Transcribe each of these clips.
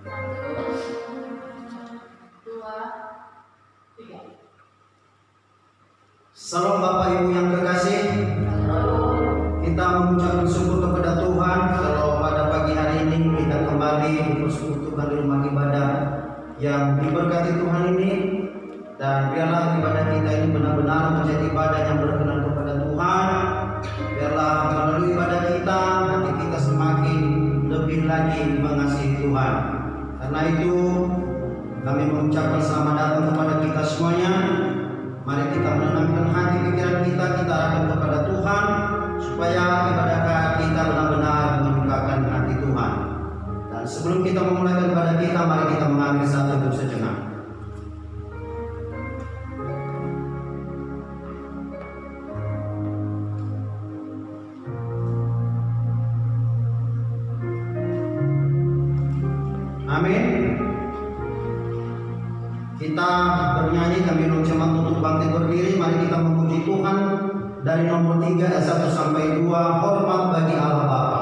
Salam Bapak Ibu yang terkasih. Kita mengucapkan syukur kepada Tuhan kalau pada pagi hari ini kita kembali bersekutukan di rumah ibadah yang diberkati Tuhan ini, dan biarlah ibadah kita ini benar-benar menjadi ibadah yang berkenan kepada Tuhan. Biarlah melalui ibadah kita hati kita semakin lebih lagi mengasihi Tuhan. Karena itu kami mengucapkan selamat datang kepada kita semuanya. Mari kita menenangkan hati pikiran kita arahkan kepada Tuhan, supaya ibadah kita benar-benar menyukakan hati Tuhan. Dan sebelum kita memulai ibadah kita, mari kita mengambil satu teduh sejenak. Amin. Kita bernyanyi, kami jemaat untuk bangkit berdiri. Mari kita memuji Tuhan dari nomor 3 ayat 1 sampai 2, hormat bagi Allah Bapa.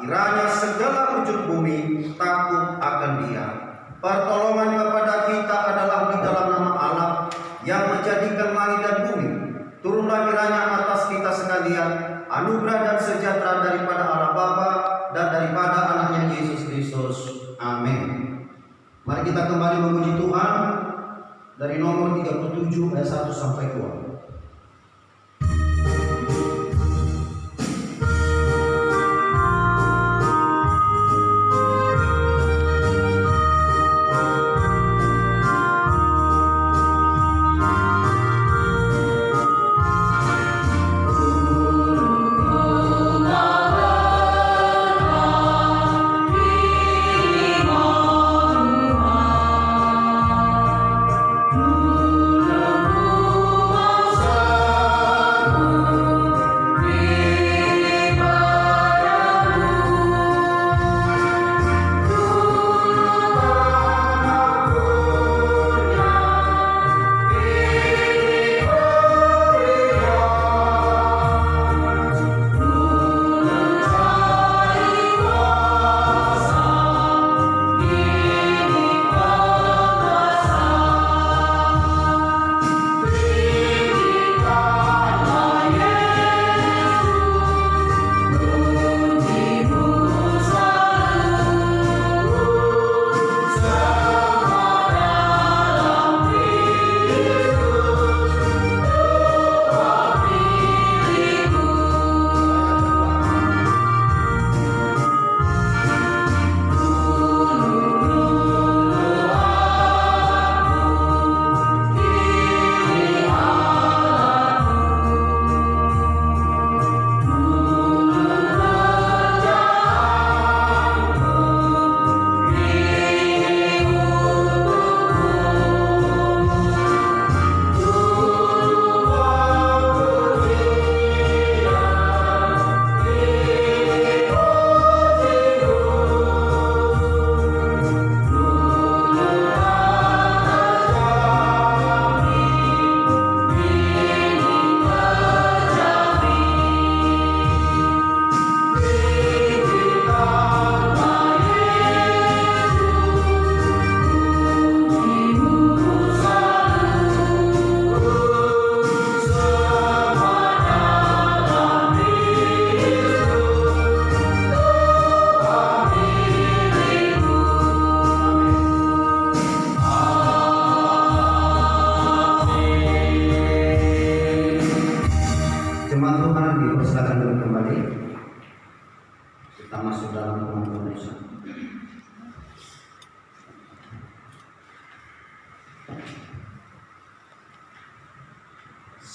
Kiranya segala wujud bumi takut akan Dia. Pertolongan kepada kita adalah di dalam nama Allah yang menjadikan langit dan bumi. Turunlah kiranya atas kita sekalian anugerah dan sejahtera daripada Allah Bapa dan daripada anaknya Yesus Kristus. Amin. Mari kita kembali memuji Tuhan dari nomor 37 ayat 1 sampai 2. Lord.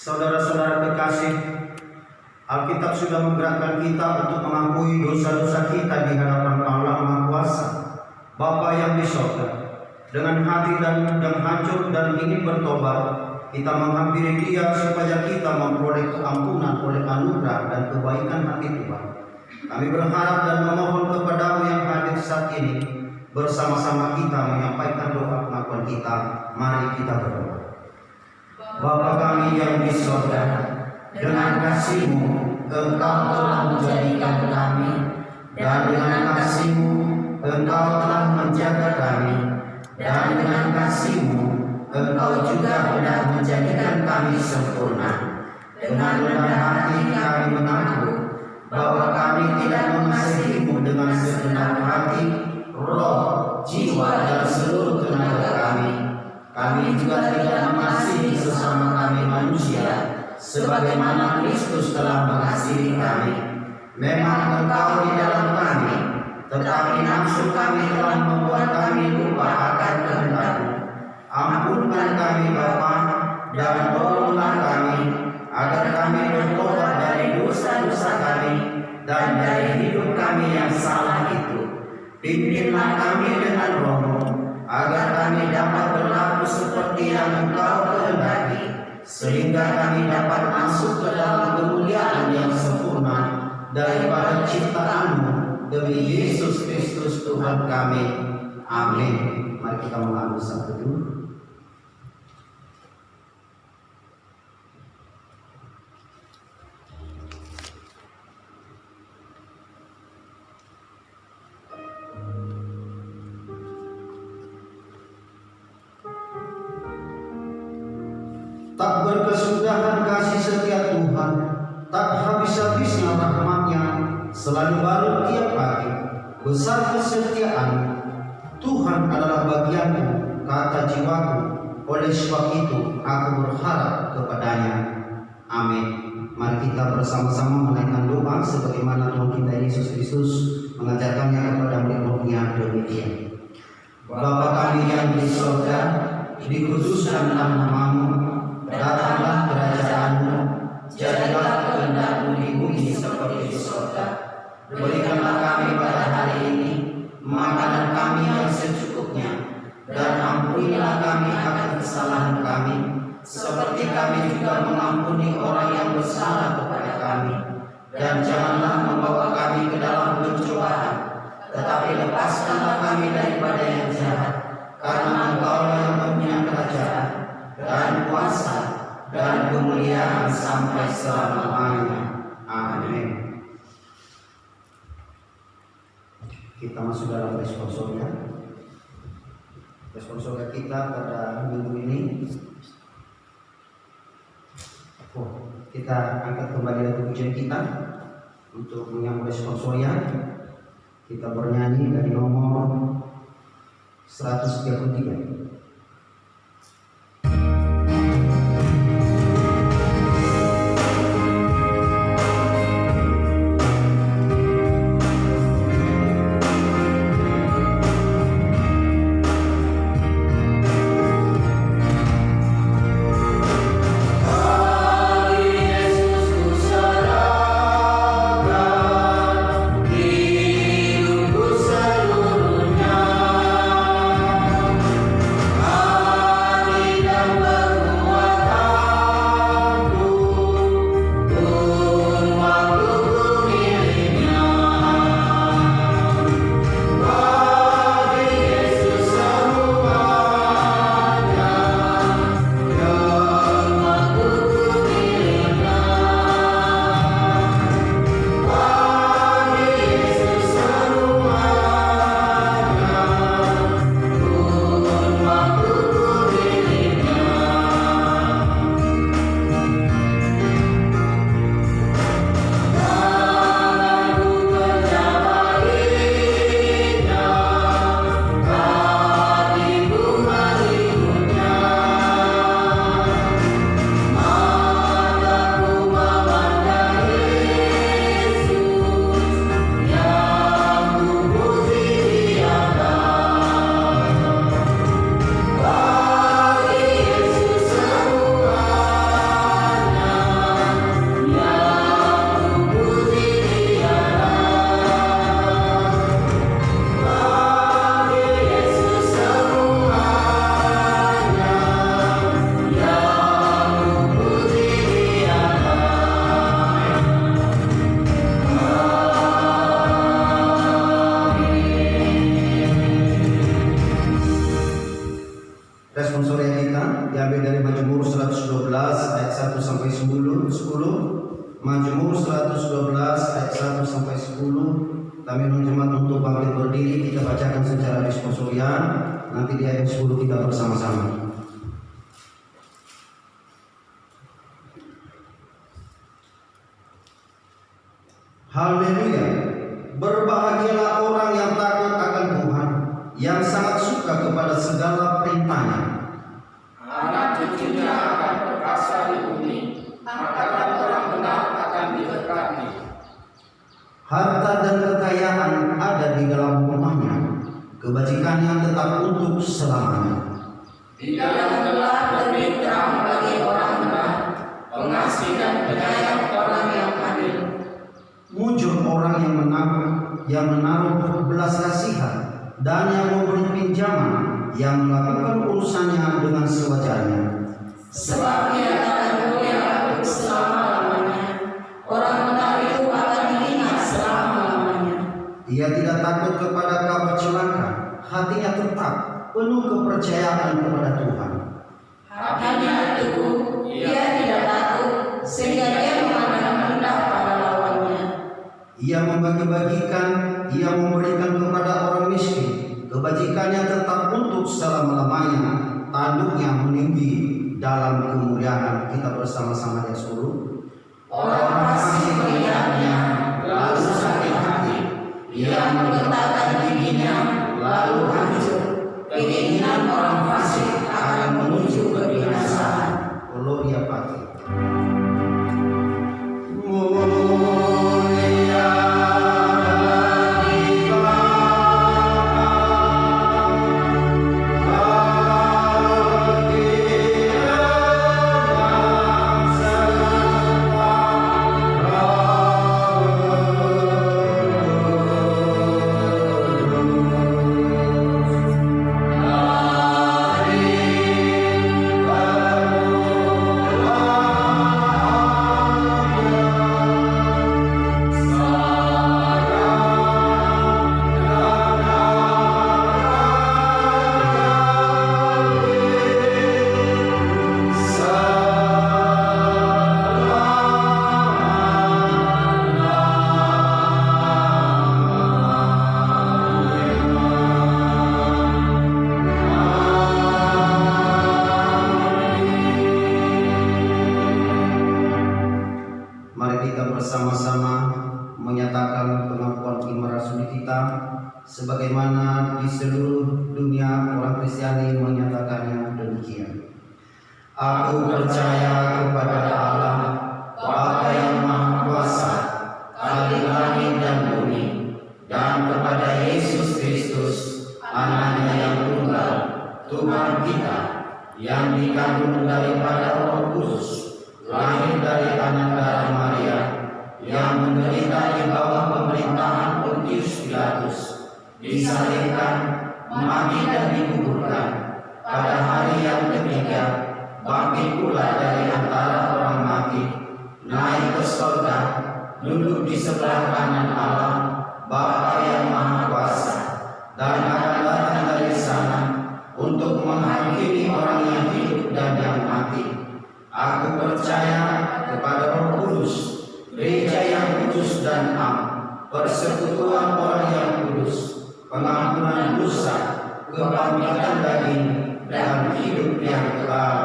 Saudara-saudara kekasih, Alkitab sudah menggerakkan kita untuk mengakui dosa-dosa kita di hadapan Allah Maha Kuasa, Bapa yang di sorga. Dengan hati dan hancur dan ingin bertobat, kita menghampiri Dia supaya kita memperoleh keampunan oleh anugerah dan kebaikan hati Tuhan. Kami berharap dan memohon kepadamu yang hadir saat ini, bersama-sama kita menyampaikan doa pengakuan kita. Mari kita berdoa. Bapa kami yang di sorga, dengan kasih-Mu Engkau telah menjadikan kami, dan dengan kasih-Mu Engkau telah menjaga kami, dan dengan kasih-Mu Engkau juga hendak menjadikan kami sempurna. Dengan rendah hati kami mengaku bahwa kami tidak mengasihi-Mu dengan segenap hati, roh, jiwa, dan seluruh tenaga kami. Kami juga tidak mengasihi sesama kami manusia sebagaimana Kristus telah mengasihi kami. Memang Engkau di dalam kami, tetapi nafsu kami telah membuat kami lupa akan kehendak-Mu. Ampunkan kami Bapa, dan tolonglah kami agar kami bertobat dari dosa-dosa kami dan dari hidup kami yang salah itu. Pimpinlah kami dengan Roh-Mu agar kami dapat berlaku seperti yang Engkau kehendaki, sehingga kami dapat masuk ke dalam kemuliaan yang sempurna daripada ciptaan-Mu, demi Yesus Kristus Tuhan kami. Amin. Mari kita mengambil satu dulu. Tak berkesudahan kasih setia Tuhan, tak habis-habisnya rahmat-Nya, selalu baru tiap pagi. Besar kesetiaan Tuhan adalah bagianku, kata jiwaku. Oleh sebab itu aku berharap kepada-Nya. Amin. Mari kita bersama-sama menaikkan doa sebagaimana Tuhan kita Yesus Kristus mengajarkannya kepada murid-murid-Nya demikian. Bapa kami yang di sorga, dikuduskanlah nama-Mu. Datanglah kerajaan-Mu, jadilah kehendak-Mu di bumi seperti di sorga. Berikanlah kami pada hari ini makanan kami yang secukupnya, dan ampunilah kami akan kesalahan kami, seperti kami juga mengampuni orang yang bersalah kepada kami. Dan janganlah membawa kami ke dalam pencobaan, tetapi lepaskanlah kami daripada yang jahat, karena Engkau-Lah yang punya kerajaan dan kuasa dan kemuliaan sampai selama-lamanya. Amin. Kita masuk dalam responsornya. Responsornya kita pada minggu ini. Kita angkat kembali lagu pujian kita untuk menyambut responsornya. Kita bernyanyi dari nomor 133. Hidupku seluruhnya 112 ayat 1 sampai 10. Mazmur 112 ayat 1 sampai 10. Kami menjemaat untuk bangkit berdiri, kita bacakan secara responsorial. Nanti di ayat 10 kita bersama-sama. Haleluya. Berbahagialah orang yang takut akan Tuhan, yang sangat suka kepada segala perintahnya. Anak cucunya akan perkasa di bumi, angkatan orang benar akan diberkati. Harta dan kekayaan ada di dalam rumahnya, kebajikannya tetap untuk selamanya. Di dalam gelap terbit terang bagi orang benar, pengasih dan penyayang orang yang adil. Muncul orang yang menaruh belas kasihan dan yang memberi pinjaman, yang melakukan urusannya dengan sewajarnya. Sebab ia akan mulia untuk selama-lamanya, orang benar itu akan diingat selama-lamanya. Ia tidak takut kepada kabar celaka, hatinya tetap penuh kepercayaan kepada Tuhan. Hatinya teguh, ia tidak takut, sehingga ia memandang rendah pada lawannya. Ia membagi-bagikan, ia memberikan kepada orang miskin, kebajikannya tetap untuk selama-lamanya, tanduknya meninggi dalam kemuliaan. Kita bersama-sama ayat 10. Orang fasik melihatnya, lalu sakit hati. Ia menggetarkan giginya, lalu hancur. Keinginan orang fasik akan menuju kebinasaan. Gloria Patri. Bersama-sama menyatakan pengakuan iman rasuli kita, sebagaimana di seluruh dunia orang Kristiani menyatakannya demikian. Aku percaya kepada Allah, Bapa yang Maha Kuasa, Ahli langit dan bumi, dan kepada Yesus Kristus, Anaknya yang tunggal, Tuhan kita, yang dikandung daripada Roh Kudus, lahir dari anak darah Maria, yang menderita di bawah pemerintahan Pontius Pilatus, disalibkan, mati dan dikuburkan, pada hari yang ketiga bangkit pula dari antara orang mati, naik ke surga, duduk di sebelah kanan Allah, Bapa yang Maha Kuasa, dan akan datang dari sana untuk menghakimi orang yang hidup dan yang mati. Aku percaya kepada Roh Kudus, gereja yang kudus dan am, persekutuan orang yang kudus, pengampunan dosa, kebangkitan daging, dan hidup yang kekal.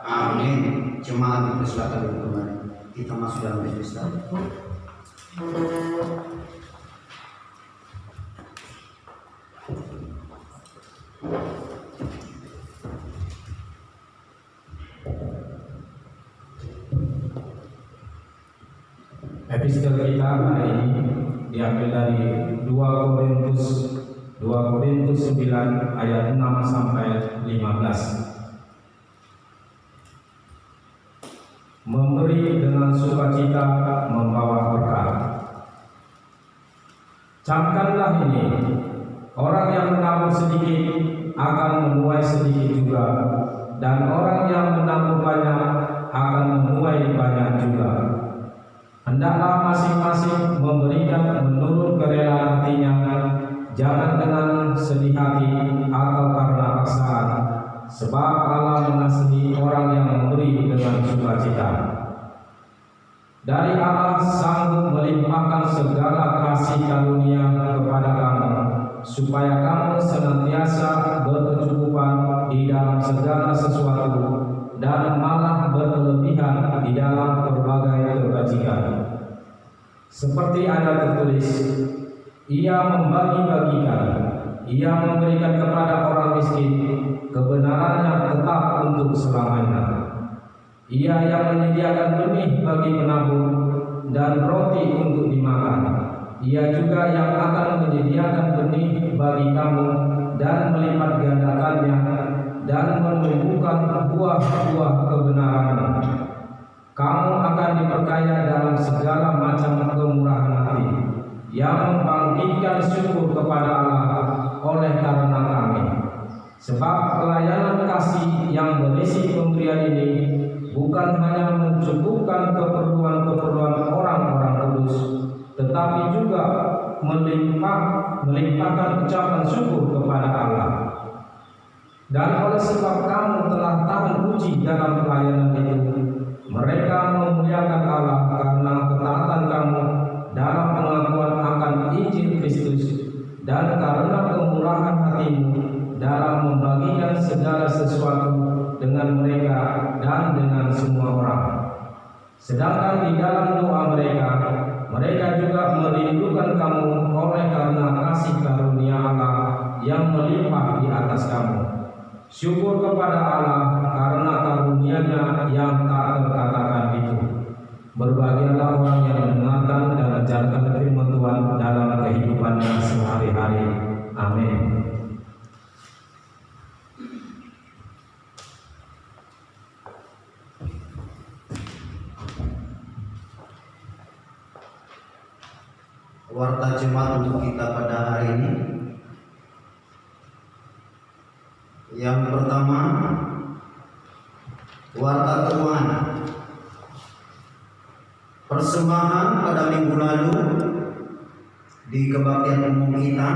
Amin. Jemaat dipersilakan kembali. Kita masuk dalam Kristus. Episode kita hari ini diambil dari 2 Korintus 9 ayat 6 sampai 15. Memberi dengan sukacita membawa berkah. Camkanlah ini, orang yang menabur sedikit akan menuai sedikit juga, dan orang yang menabur banyak akan menuai banyak juga. Hendaklah masing-masing memberikan menurut kerelaan hatinya, jangan dengan sedih hati atau karena paksaan, sebab Allah mengasihi orang yang memberi memenuhi dengan sukacita. Dari Allah sanggup melimpahkan segala kasih karunia kepada kamu, supaya kamu senantiasa berkecukupan di dalam segala sesuatu dan malah berkelebihan di dalam berbagai kebajikan. Seperti ada tertulis, Ia membagi-bagikan, Ia memberikan kepada orang miskin, kebenarannya tetap untuk selamanya. Ia yang menyediakan benih bagi penabur dan roti untuk dimakan. Ia juga yang akan menyediakan benih bagi kamu dan melipat gandakannya dan menumbuhkan buah-buah kebenaranmu. Kamu akan diperkaya dalam segala macam kemurahan hati, yang membangkitkan syukur kepada Allah oleh karena kami. Sebab pelayanan kasih yang berisi pemberian ini bukan hanya mencukupkan keperluan-keperluan orang-orang kudus, tetapi juga melimpahkan ucapan syukur kepada Allah. Dan oleh sebab kamu telah tahan uji dalam pelayanan itu, mereka memuliakan Allah karena ketaatan kamu dalam pengakuan akan Injil Kristus dan karena kemurahan hatimu dalam membagikan segala sesuatu dengan mereka dan dengan semua orang. Sedangkan di dalam doa mereka juga merindukan kamu oleh karena kasih karunia Allah yang melimpah di atas kamu. Syukur kepada Allah karena karunia-Nya yang tak terkatakan itu. Berbahagialah orang yang mendengarkan dan menjalankan firman Tuhan dalam kehidupannya sehari-hari. Amin. Warta jemaat untuk kita pada hari ini. Yang pertama, warta keuangan. Persembahan pada minggu lalu di kebaktian umum kita,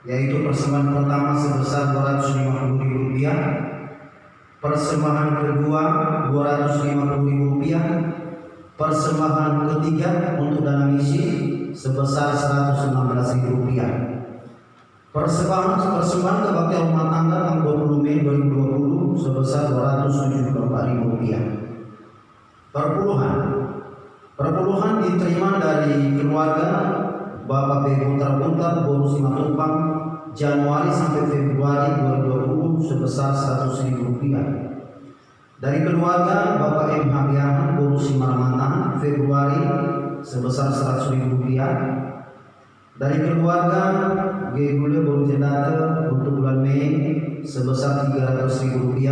yaitu persembahan pertama sebesar Rp250.000, persembahan kedua Rp250.000, persembahan ketiga untuk dana misi sebesar Rp116.000. Persembahan kebaktian rumah tangga tanggal 20 Mei 2020 sebesar Rp274.000. Perpuluhan diterima dari keluarga Bapak B. Buntar Boru Simatupang Januari sampai Februari 2020 sebesar Rp100.000. Dari keluarga Bapak M. Habiahan Boru Simaramata Februari sebesar Rp100.000. Dari keluarga G. Gule Boru Jendata untuk bulan Mei sebesar Rp300.000.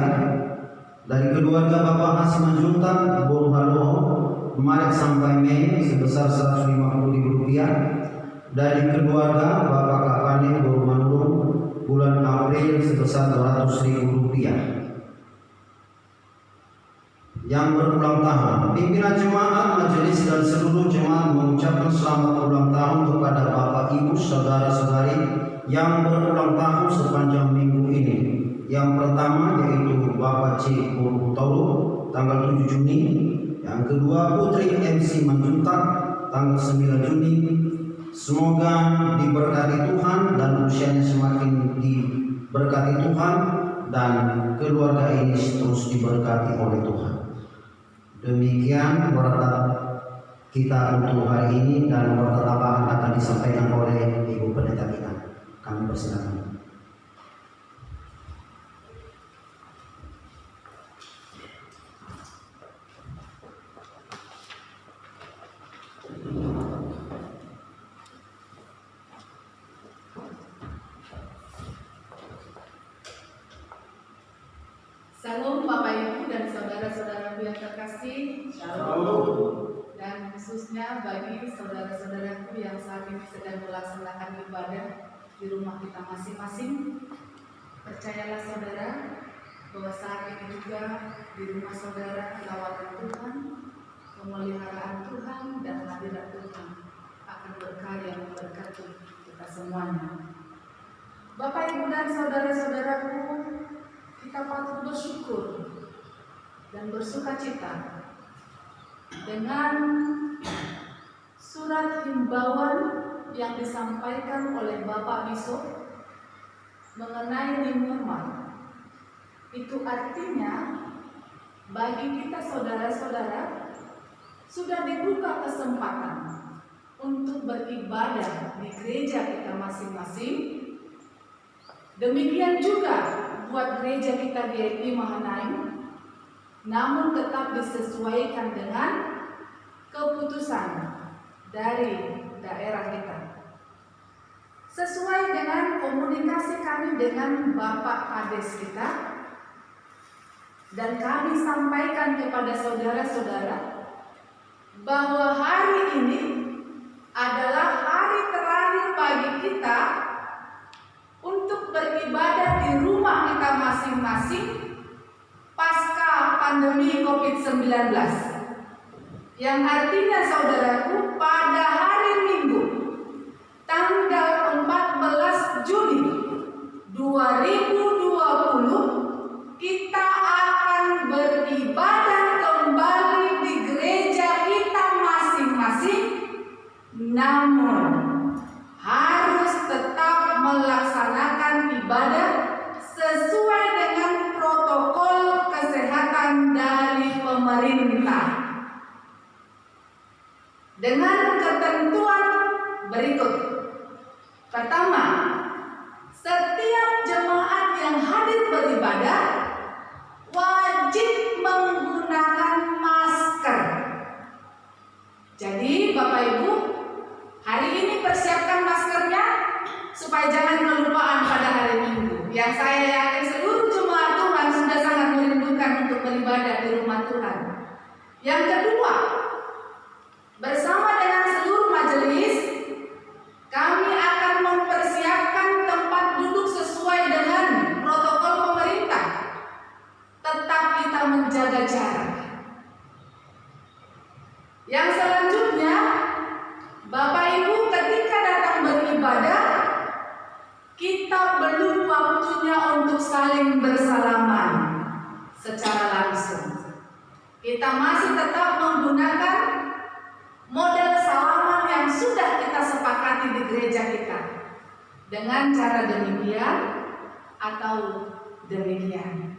Dari keluarga Bapak Hasim Junta Boru Halo Maret sampai Mei sebesar Rp150.000. Dari keluarga Bapak Kapane Boru Manurung bulan April sebesar Rp200.000. Yang berulang tahun, pimpinan jemaat, majelis dan seluruh jemaat mengucapkan selamat ulang tahun kepada Bapak Ibu saudara-saudari yang berulang tahun sepanjang minggu ini. Yang pertama yaitu Bapak C. Boru Tauru tanggal 7 Juni, yang kedua Putri MC Manjuntak tanggal 9 Juni. Semoga diberkati Tuhan dan usianya semakin diberkati Tuhan dan keluarga ini terus diberkati oleh Tuhan. Demikian warta kita untuk hari ini, dan warta tambahan akan disampaikan oleh Ibu Pendeta kita. Kami persilakan. Salam Bapak Ibu dan saudara-saudaraku yang terkasih. Shalom. Dan khususnya bagi saudara-saudaraku yang saat ini sedang melaksanakan ibadah di rumah kita masing-masing. Percayalah saudara bahwa saat ini juga di rumah saudara lawatan Tuhan, pemeliharaan Tuhan dan hadirat Tuhan akan berkarya memberkati kita semuanya. Bapak Ibu dan saudara-saudaraku, kita patut bersyukur dan bersukacita dengan surat himbauan yang disampaikan oleh Bapak Bishop mengenai new normal. Itu artinya bagi kita saudara-saudara sudah dibuka kesempatan untuk beribadah di gereja kita masing-masing. Demikian juga buat gereja kita GMI Mahanaim, namun tetap disesuaikan dengan keputusan dari daerah kita. Sesuai dengan komunikasi kami dengan Bapak Kades kita, dan kami sampaikan kepada saudara-saudara bahwa hari ini adalah hari terakhir bagi kita untuk beribadah di rumah kita masing-masing pasca pandemi COVID-19. Yang artinya saudaraku, pada hari Minggu tanggal 14 Juni 2020 kita akan beribadah kembali di gereja kita masing-masing, namun harus tetap melaksanakan ibadah sesuai dengan protokol kesehatan dari pemerintah dengan ketentuan berikut. Pertama, setiap jemaat yang hadir beribadah wajib menggunakan masker. Jadi Bapak Ibu, hari ini persiapkan maskernya supaya jangan kelupaan pada hari Minggu. Yang saya yakin seluruh jemaat Tuhan sudah sangat merindukan untuk beribadah di rumah Tuhan. Yang kedua, bersama dengan seluruh majelis, kami akan mempersiapkan tempat duduk sesuai dengan protokol pemerintah. Tetap kita menjaga jarak. Yang selanjutnya, Bapak Ibu ketika datang beribadah, kita belum waktunya untuk saling bersalaman secara langsung. Kita masih tetap menggunakan model salaman yang sudah kita sepakati di gereja kita, dengan cara demikian atau demikian.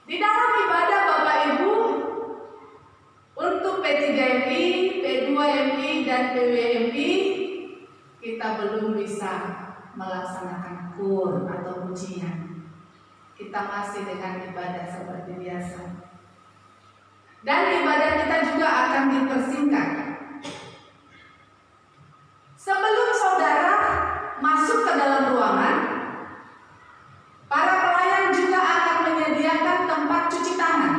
Di dalam ibadah Bapak Ibu, untuk P3MI, P2MI, dan PWMI, kita belum bisa melaksanakan kur atau ujian. Kita masih dengan ibadah seperti biasa. Dan ibadah kita juga akan dipersingkat. Sebelum saudara masuk ke dalam ruangan, para pelayan juga akan menyediakan tempat cuci tangan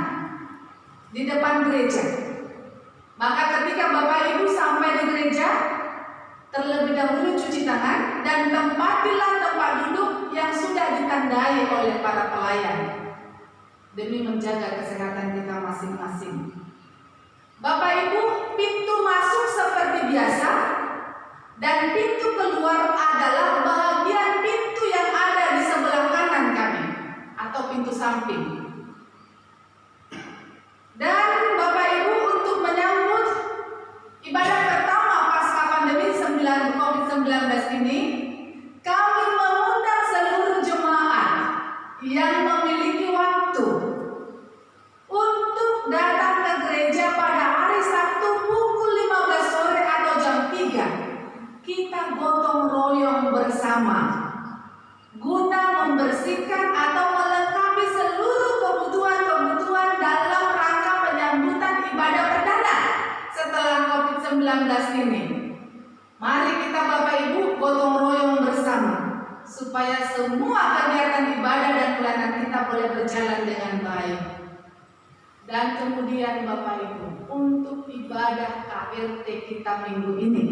di depan gereja. Maka ketika Bapak Ibu sampai di gereja, terlebih dahulu cuci tangan dan tempatilah tempat duduk yang sudah ditandai oleh para pelayan demi menjaga kesehatan kita masing-masing. Bapak Ibu, pintu masuk seperti biasa dan pintu keluar adalah bagian pintu yang ada di sebelah kanan kami atau pintu samping. Dan Bapak Ibu, untuk menyambut ibadah pertama pasca pandemi COVID-19 ini, kami mengundang seluruh jemaat yang memiliki waktu untuk datang ke gereja pada hari Sabtu pukul 15 sore atau jam 3. Kita gotong royong bersama guna membersihkan atau melengkapi seluruh kebutuhan-kebutuhan dalam rangka penyambutan ibadah perdana setelah COVID-19 ini. Mari kita Bapak Ibu gotong royong bersama supaya semua kegiatan ibadah dan pelayanan kita boleh berjalan dengan baik. Dan kemudian Bapak Ibu, untuk ibadah KRT kita minggu ini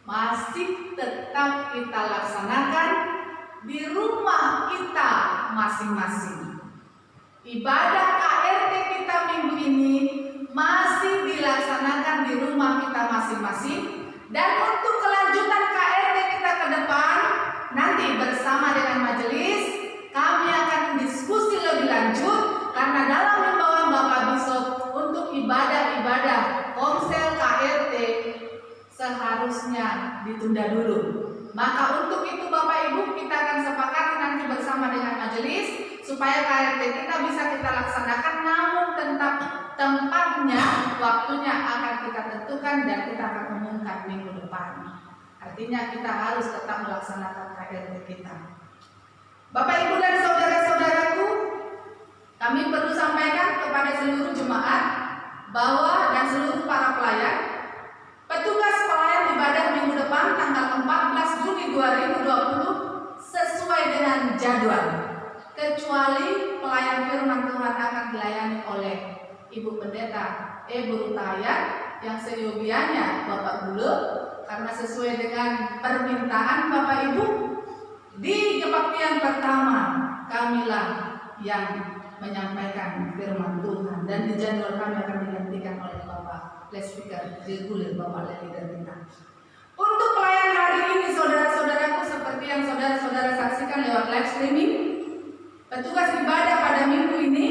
masih tetap kita laksanakan di rumah kita masing-masing. Ibadah KRT kita minggu ini masih dilaksanakan di rumah kita masing-masing. Dan untuk kelanjutan KRT kita ke depan, nanti bersama dengan majelis kami akan diskusi lebih lanjut, karena ditunda dulu. Maka untuk itu Bapak Ibu, kita akan sepakati nanti bersama dengan majelis supaya KRT kita bisa kita laksanakan, namun tentang tempatnya, waktunya akan kita tentukan dan kita akan umumkan minggu depan. Artinya kita harus tetap melaksanakan KRT kita. Bapak Ibu dan saudara-saudaraku, kami perlu sampaikan kepada seluruh jemaat bahwa dan seluruh para pelayan, petugas pelayan ibadah minggu depan tanggal 14 Juni 2020 sesuai dengan jadwal, kecuali pelayan firman Tuhan akan dilayani oleh Ibu Pendeta Ibu Rutaya yang seyogianya Bapak Gule, karena sesuai dengan permintaan Bapak Ibu di kebaktian pertama kamilah yang menyampaikan firman Tuhan, dan di jadwal kami akan digantikan oleh Bapak Lespeaker Dirgulir Bapak Leli Darmita. Untuk pelayan hari ini saudara-saudaraku, seperti yang saudara-saudara saksikan lewat live streaming, petugas ibadah pada minggu ini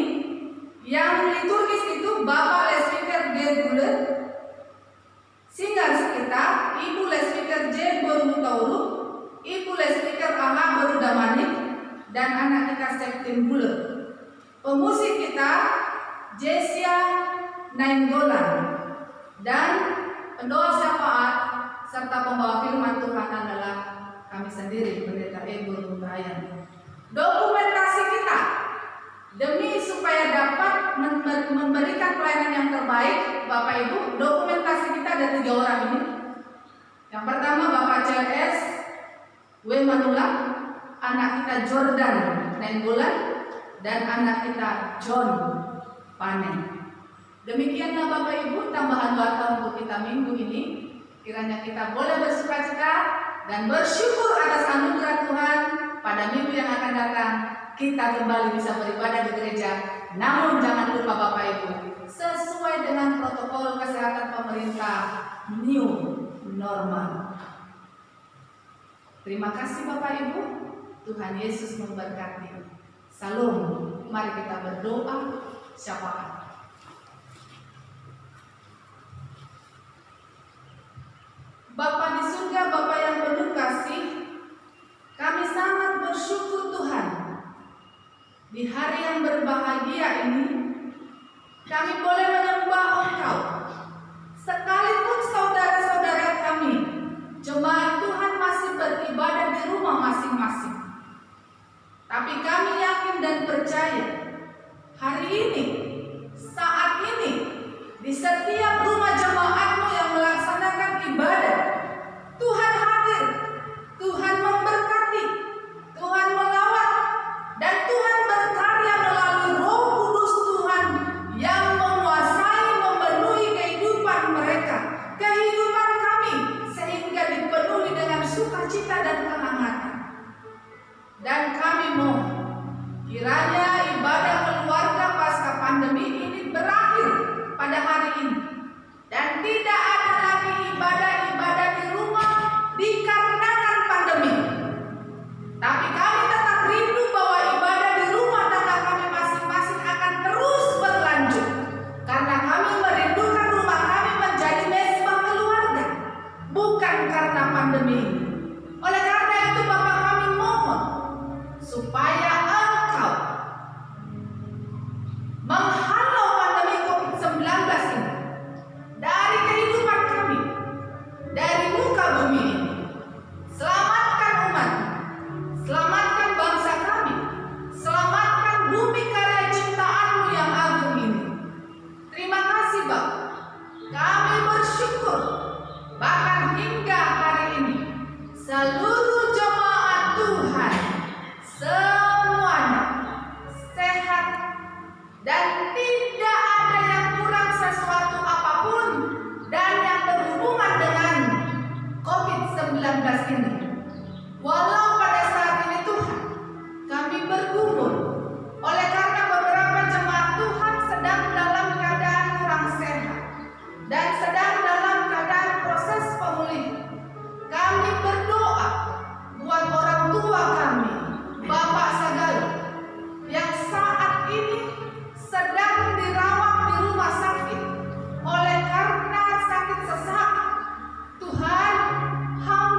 yang liturgis itu Bapak Lespeaker Dirgulir, Singgar Sekitar, Ibu Lespeaker J. Borutauru, Ibu Lespeaker Aha Borudamanik, dan anak kita Septim Bulet. Pemusik kita Jesia Nainggolan, dan pendoa syafaat serta pembawa firman Tuhan adalah kami sendiri, Pendeta Ibu Rutayan. Dokumentasi kita demi supaya dapat memberikan pelayanan yang terbaik, Bapak Ibu, dokumentasi kita ada 3 orang ini. Yang pertama Bapak CLS W. Manula, anak kita Jordan Nainggolan, dan anak kita John Panen. Demikianlah Bapak Ibu tambahan warta untuk kita minggu ini. Kiranya kita boleh bersukacita dan bersyukur atas anugerah Tuhan. Pada minggu yang akan datang kita kembali bisa beribadah di gereja. Namun jangan lupa Bapak Ibu, sesuai dengan protokol kesehatan pemerintah, new normal. Terima kasih Bapak Ibu. Tuhan Yesus memberkati. Salam, mari kita berdoa syafaat. Bapa di surga, Bapa yang penuh kasih, kami sangat bersyukur Tuhan. Di hari yang berbahagia ini, kami boleh menyembah Engkau. Sekalipun saudara-saudara kami, jemaat Tuhan masih beribadah di rumah masing-masing. Tapi kami yakin dan percaya hari ini, saat ini, di setiap rumah jemaat-Mu yang melaksanakan ibadah, Tuhan hadir, Tuhan memberkati, Tuhan melawat, dan Tuhan berkarya melalui Roh Kudus Tuhan yang menguasai, memenuhi kehidupan mereka, kehidupan kami, sehingga dipenuhi dengan sukacita dan kehangatan. Dan kami mohon kiranya ibadah keluarga pasca pandemi ini berakhir pada hari ini, dan tidak ada lagi ibadah-ibadah di rumah dikarenakan pandemi. Tapi kami tetap rindu bahwa ibadah di rumah tangga kami masing-masing akan terus berlanjut, karena kami merindukan rumah kami menjadi mesbah keluarga, bukan karena pandemi ini. Oleh karena itu Bapak, kami mohon supaya Engkau menghalau pandemi COVID-19 ini dari kehidupan kami, dari muka bumi ini. Selamatkan umat, selamatkan bangsa kami, selamatkan bumi karya ciptaan-Mu yang agung ini. Terima kasih Bapak, kami bersyukur bahkan hingga hari ini seluruh jemaat Tuhan semuanya sehat dan tidak ada yang kurang sesuatu apapun dan yang berhubungan dengan COVID-19 ini. Walau pada saat ini Tuhan, kami bergumul oleh karena beberapa jemaat Tuhan sedang dalam keadaan kurang sehat dan sedang dalam keadaan proses pemulihan. Kami berdoa buat orang tua kami, Bapak Sagala, yang saat ini sedang dirawat di rumah sakit oleh karena sakit sesak. Tuhan, hamba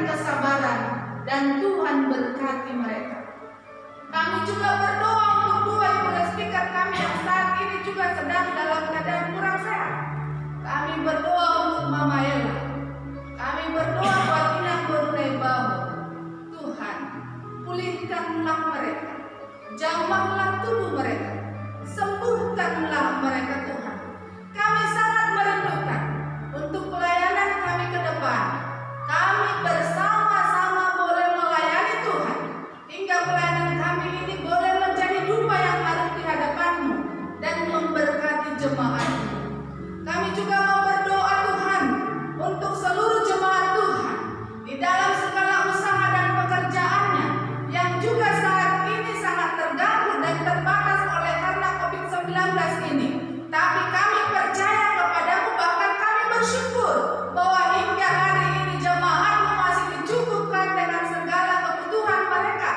memberikan kesabaran, dan Tuhan berkati mereka. Kami juga berdoa untuk dua ibu speaker kami yang saat ini juga sedang dalam keadaan kurang sehat. Kami berdoa untuk Mama Ella. Kami berdoa buat Inang Borunei Bahu. Tuhan, pulihkanlah mereka, jamahlah tubuh mereka, sembuhkanlah mereka Tuhan. Kami sangat merindukan untuk pelayanan kami ke depan. Kami bersama-sama boleh melayani Tuhan, hingga pelayanan kami ini boleh menjadi dupa yang harum di hadapan-Mu dan memberkati jemaat-Mu. Kami juga mau berdoa Tuhan untuk seluruh jemaat Tuhan di dalam segala usaha dan pekerjaannya yang juga saat ini sangat terganggu dan terbatas oleh karena COVID-19 ini. Tapi kami percaya kepadamu, bahkan kami bersyukur bahwa hingga hari ini jemaat-Mu masih dicukupkan dengan segala kebutuhan mereka,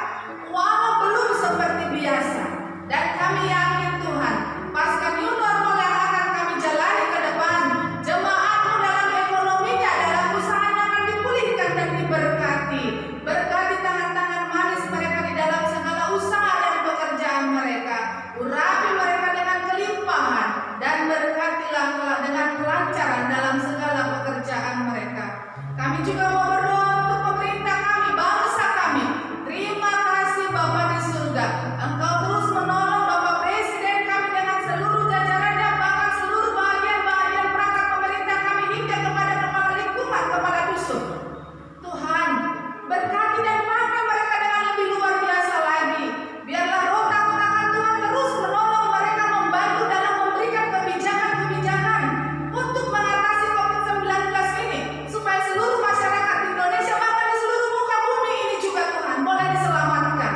walau belum seperti biasa. Dan kami yakin Tuhan, pasca new normal yang akan kami jalani ke depan, jemaat-Mu dalam ekonominya, dalam usahanya akan dipulihkan dan diberkati. Berkati tangan-tangan manis mereka di dalam segala usaha dan pekerjaan mereka. Urapi mereka dengan kelimpahan dan berkatilah dengan kelancaran dalam segala pekerjaan mereka. Kami juga mau berdoa untuk pemerintah kami, bangsa kami. Terima kasih Bapa di surga, Engkau terus menolong Bapak Presiden kami dengan seluruh jajarannya, bahkan seluruh bagian-bagian perangkat pemerintah kami hingga kepada kepala lingkungan, kepala dusun. Tuhan, berkati dan pakai mereka dengan lebih luar biasa lagi. Biarlah roh takut akan Tuhan terus menolong mereka, membantu dalam memberikan kebijakan-kebijakan untuk mengatasi COVID-19 ini, supaya seluruh masyarakat Indonesia, bahkan di seluruh muka bumi ini juga Tuhan boleh diselamatkan.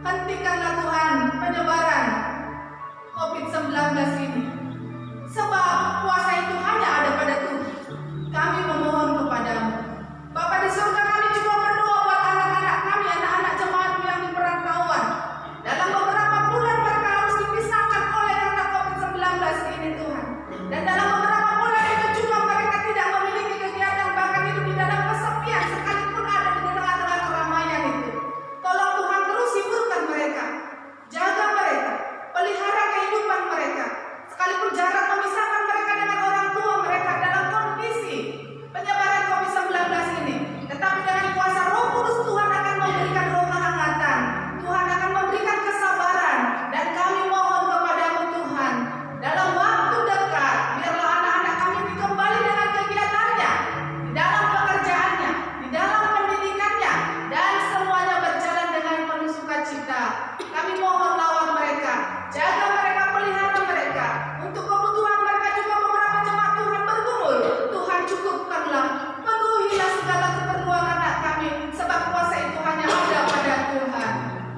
Hentikanlah Tuhan penyebaran COVID-19 ini, sebab kuasa itu hanya ada pada Tuhan. Kami memohon kepadamu Bapa di surga. Kami juga berdoa buat anak-anak kami, anak-anak jemaat yang di perantauan. Dalam beberapa bulan mereka harus dipisahkan oleh karena COVID-19 ini Tuhan. Dan dalam beberapa bulan itu juga mereka tidak memiliki kegiatan, bahkan hidup di dalam kesepian sekalipun ada di tengah-tengah keramaian itu. Tolong Tuhan terus hiburkan mereka, jaga mereka, pelihara kehidupan mereka. Sekalipun jarak memisahkan mereka dengan orang tua mereka dalam kondisi penyebaran COVID-19 ini, tetapi dengan kuasa Roh Kudus Tuhan akan memberikan roh kehangatan, Tuhan akan memberikan kesabaran. Dan kami mohon kepadamu Tuhan, dalam waktu dekat biarlah anak-anak kami ini kembali dengan kegiatannya, di dalam pekerjaannya, di dalam pendidikannya, dan semuanya berjalan dengan penuh sukacita. Kami mohon lawan mereka, jaga mereka, pelihara mereka. Untuk kebutuhan mereka juga beberapa jemaat Tuhan bergumul, Tuhan cukupkanlah, penuhilah segala keperluan anak kami, sebab kuasa itu hanya ada pada Tuhan.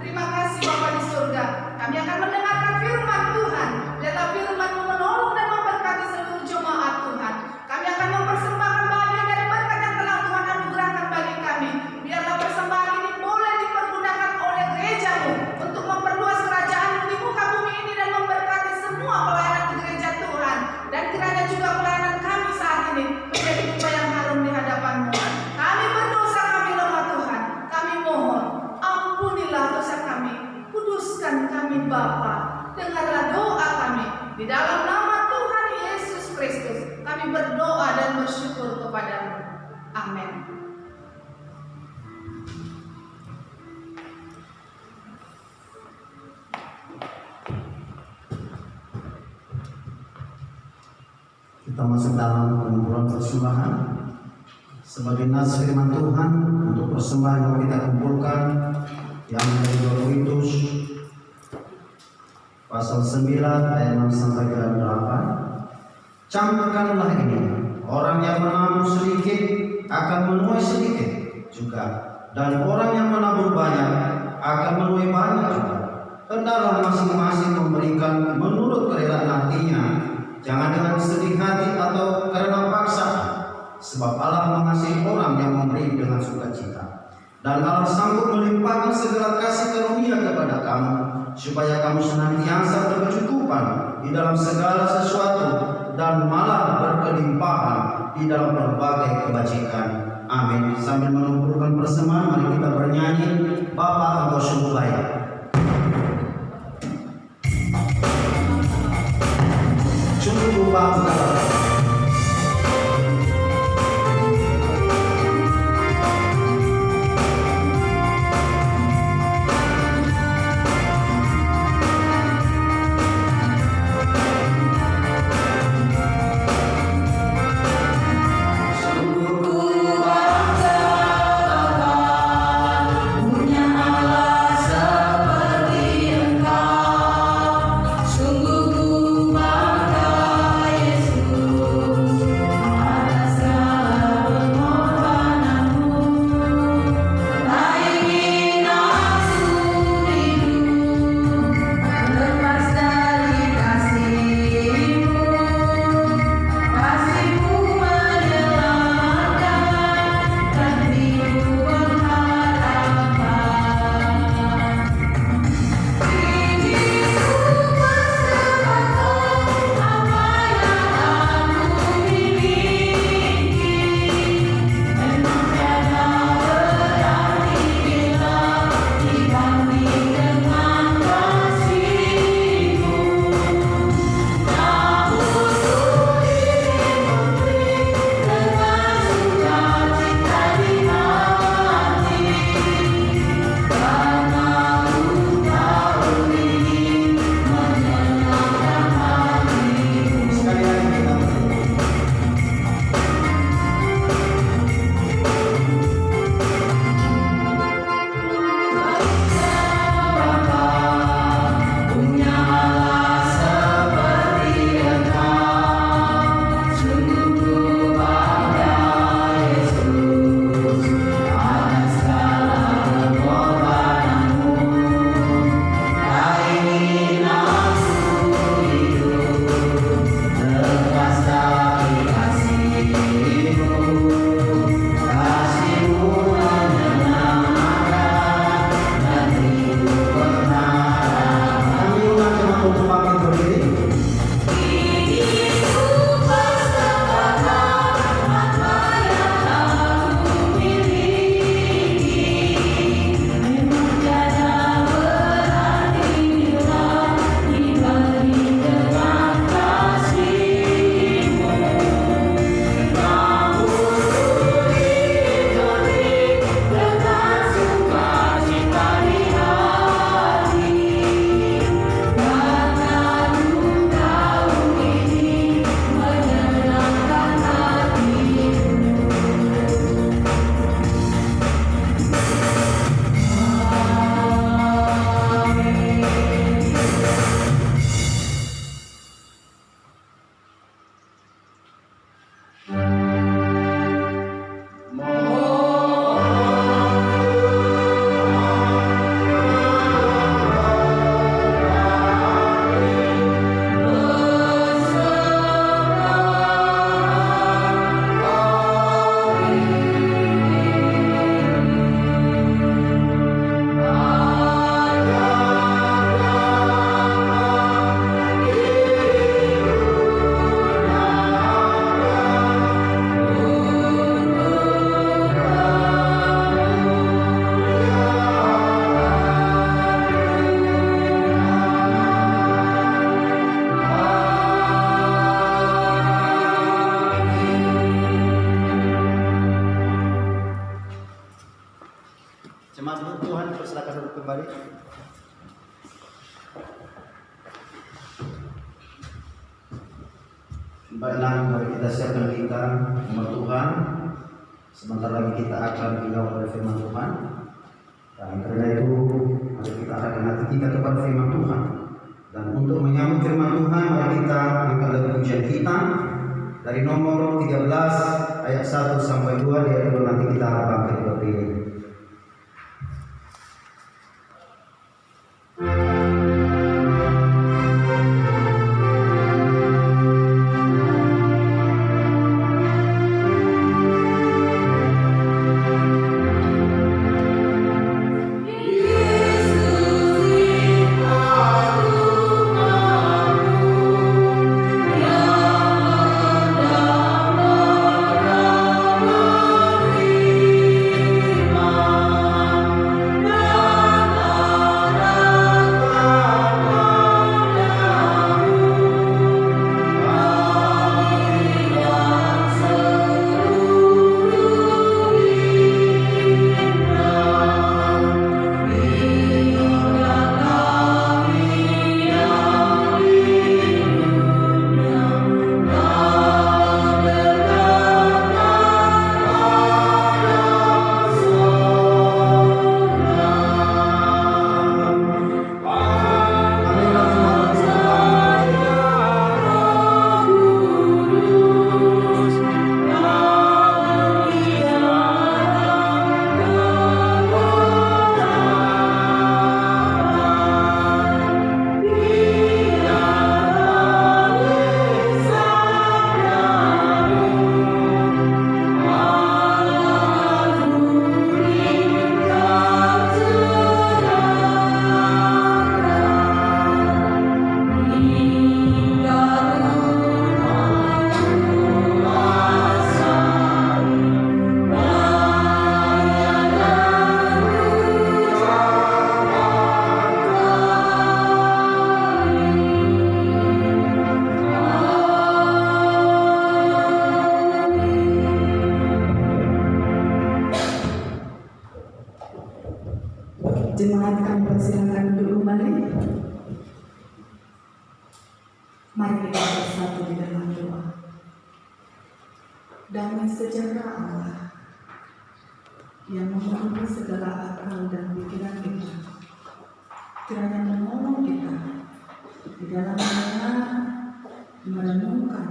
Terima kasih Bapa di surga. Kami akan mendengarkan firman Tuhan. Biarlah firman-Mu menolong dan memberkati seluruh jemaat Tuhan. Kami akan mempersembahkan bagian dari berkat yang telah Tuhan anugerahkan bagi kami. Biarlah persembahan ini boleh dipergunakan oleh gereja-Mu untuk memperluas kerajaan-Mu di muka bumi ini dan memberkati semua pelayanan di gereja Tuhan. Dan kiranya juga pelayanan kami saat ini menjadi dupa yang harum di hadapan-Mu. Kami berdosa, kami lemah Tuhan. Kami mohon, ampunilah dosa kami, kuduskan kami Bapa. Dengarlah doa kami, di dalam nama Tuhan Yesus Kristus kami berdoa dan bersyukur kepadamu. Amin. Kita masuk dalam pengumpulan persembahan. Sebagai nas firman Tuhan untuk persembahan yang kita kumpulkan yang dari 2 Korintus pasal 9 ayat 6 sampai 8. Camkanlah ini, orang yang menabur sedikit akan menuai sedikit juga, dan orang yang menabur banyak akan menuai banyak juga. Hendaklah masing-masing memberikan menurut kerelaan hatinya, jangan dengan sedih hati atau karena paksaan, sebab Allah mengasihi orang yang memberi dengan sukacita. Dan Allah sanggup melimpahkan segala kasih karunia kepada kamu, supaya kamu senantiasa berkecukupan di dalam segala sesuatu dan malah berkelimpahan di dalam berbagai kebajikan. Amin. Sambil mengumpulkan persembahan, mari kita bernyanyi Bapa Engkau sungguh baik. Sungguh Bapa. Jemaat Tuhan, silakan duduk kembali. Baiklah, mari kita siapkan kita umat Tuhan. Sebentar lagi kita akan dikawal oleh firman Tuhan. Dan karena itu, mari kita akan hati kita kepada firman Tuhan. Dan untuk menyambut firman Tuhan, mari kita angkat lagu pujian kita dari nomor 13 ayat 1 sampai 2. Dia dulu nanti kita bangkit berdiri. Yesus Jemaat kami persilakan duduk kembali. Mari kita bersatu di dalam doa. Damai sejahtera Allah yang memenuhi segala akal dan pikiran kita, kiranya menolong kita di dalam mendengar, merenungkan,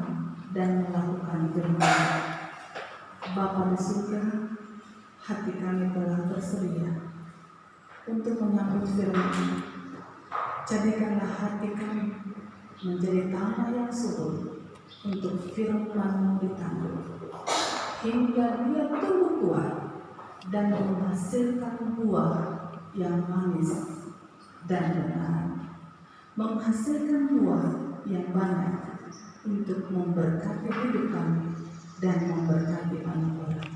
dan melakukan firman. Bapa di surga, hati kami telah bersedia untuk menyambut firman. Jadikanlah hati kami menjadi tanah yang subur untuk firman-Mu ditanam, hingga dia tumbuh kuat dan menghasilkan buah yang manis dan benar, menghasilkan buah yang banyak untuk memberkati hidup kami dan memberkati anak orang.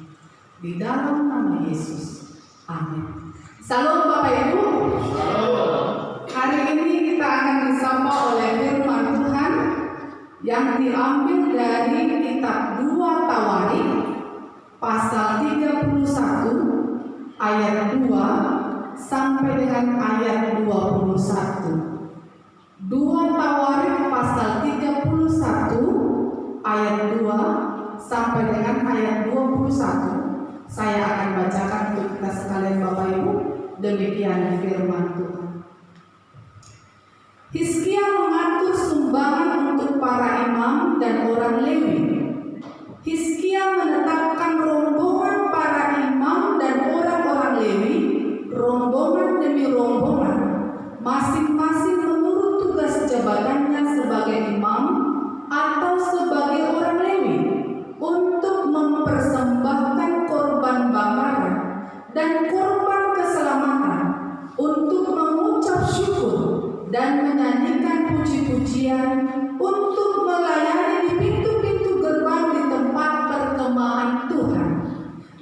Di dalam nama Yesus, amin. Salam Bapak Ibu. Hari ini kita akan disapa oleh firman Tuhan yang diambil dari kitab 2 Tawarik pasal 31 ayat 2 sampai dengan ayat 21. 2 Tawarik pasal 31 ayat 2 sampai dengan ayat 21. Saya akan bacakan untuk kita sekalian Bapak Ibu. Demikian firman Tuhan. Hizkia mengatur sumbangan untuk para imam dan orang Lewi. Hizkia menetapkan rombongan para imam dan orang-orang Lewi, rombongan demi rombongan, masing-masing menurut tugas jabatannya sebagai imam atau sebagai orang Lewi, untuk mempersembahkan korban bakaran dan korban keselamatan, untuk mengucap syukur dan menyanyikan puji-pujian, untuk melayani di pintu-pintu gerbang di tempat perkemahan Tuhan.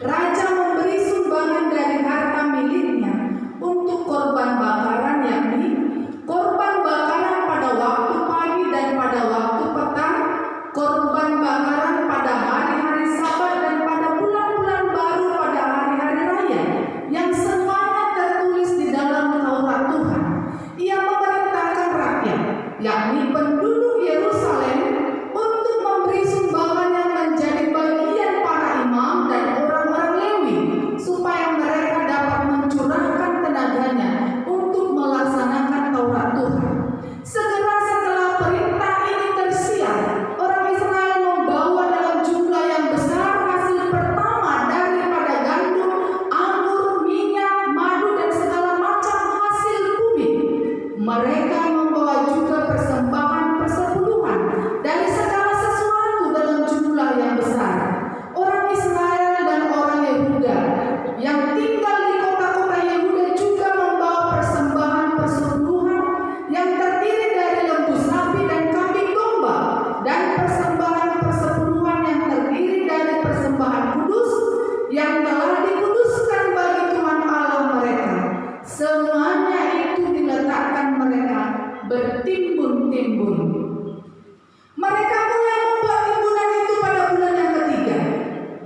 Raja memberi sumbangan dari harta miliknya untuk korban bakaran, yakni korban bakaran pada waktu pagi dan pada waktu petang, korban bakaran pada hari-hari Sabat dan pada bulan-bulan baru pada hari-hari raya, yang semuanya tertulis di dalam Taurat Tuhan. Ia memerintahkan rakyat, yakni penduduk Yerusalem, untuk memberi sumbangan yang menjadi bagian para imam dan orang-orang Lewi, supaya mereka dapat mencurahkan tenaganya untuk melaksanakan Taurat Tuhan. Segera setelah perintah ini tersiar, orang Israel membawa dalam jumlah yang besar hasil pertama daripada gandum, anggur, minyak, madu, dan segala macam hasil bumi. Mereka membawa juga persembahan persepuluhan dari segala sesuatu dalam jumlah yang besar. Orang Israel dan orang Yehuda yang tinggal di kota-kota Yehuda juga membawa persembahan persepuluhan yang terdiri dari lembu sapi dan kambing domba, dan persembahan persepuluhan yang terdiri dari persembahan kudus yang telah dikuduskan bagi Tuhan Allah mereka. Semuanya itu diletakkan mereka bertimbun-timbun. Mereka mulai membuat timbunan itu pada bulan yang ketiga,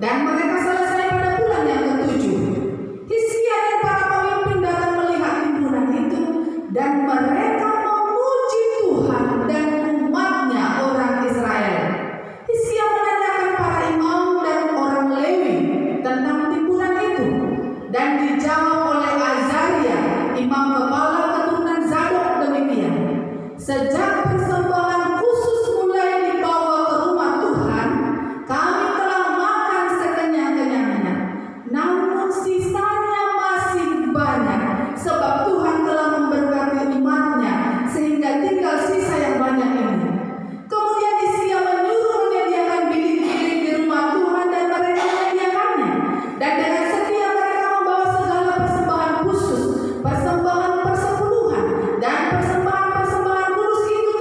dan mereka selesai pada bulan yang ketujuh. Hizkia dan para pemimpin datang melihat timbunan itu, dan mereka memuji Tuhan dan umatnya orang Israel. Hizkia menanyakan para imam dan orang Lewi tentang timbunan itu, dan dijawab oleh Azaria, imam kepala keturunan Zadok, demikian: sejak persembahan khusus mulai dibawa ke rumah Tuhan, kami telah makan sekenyang-kenyangnya. Namun sisanya masih banyak, sebab Tuhan telah memberkati umatnya sehingga tinggal sisa yang banyak ini. Kemudian Hizkia menyuruh menyediakan bilik-bilik di rumah Tuhan, dan mereka menyediakannya. Dan dengan setia mereka membawa segala persembahan khusus, persembahan persepuluhan, dan persembahan-persembahan kudus itu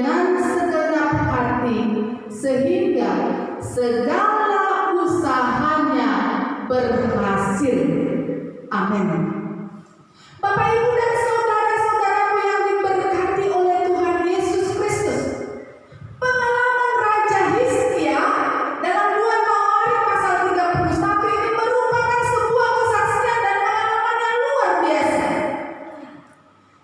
dengan segenap hati, sehingga segala usahanya berhasil. Amin. Bapak, Ibu, dan saudara-saudaraku yang diberkati oleh Tuhan Yesus Kristus, pengalaman Raja Hizkia dalam 2 Tawarik pasal 31 ini merupakan sebuah kesaksian dan pengalaman yang luar biasa.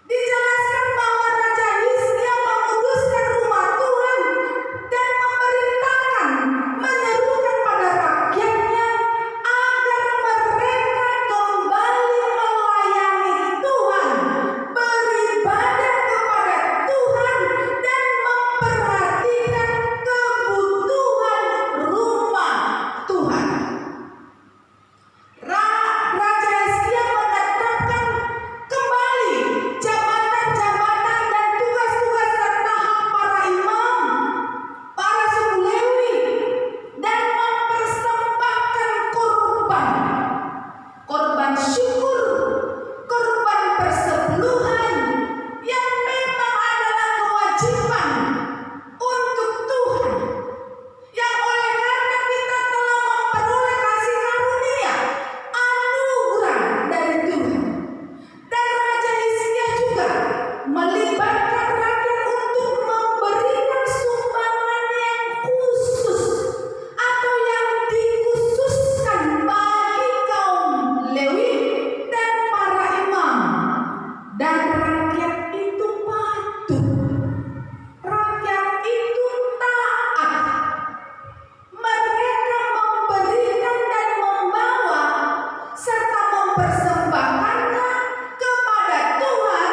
Dijelaskan bahwa Raja Hizkia menguduskan rumah Tuhan dan memerintahkan, menyerukan pada rakyatnya agar mereka kembali melayani Tuhan, beribadah kepada Tuhan, dan memperhatikan kebutuhan rumah Tuhan. Raja Hizkia menetapkan kembali jabatan-jabatan dan tugas-tugas serta hak para imam, para suku Lewi, dan mempersembahkan korban syukur, korban persepuluhan yang memang adalah kewajiban untuk Tuhan, yang oleh karena kita telah memperoleh kasih karunia, anugerah dari Tuhan. Dan Raja Hizkia juga melibatkan rakyat untuk memberikan sumbangan yang khusus atau yang dikhususkan bagi kaum Lewi dan para imam. Dan rakyat itu patuh, rakyat itu taat. Mereka memberikan dan membawa serta mempersembahkannya kepada Tuhan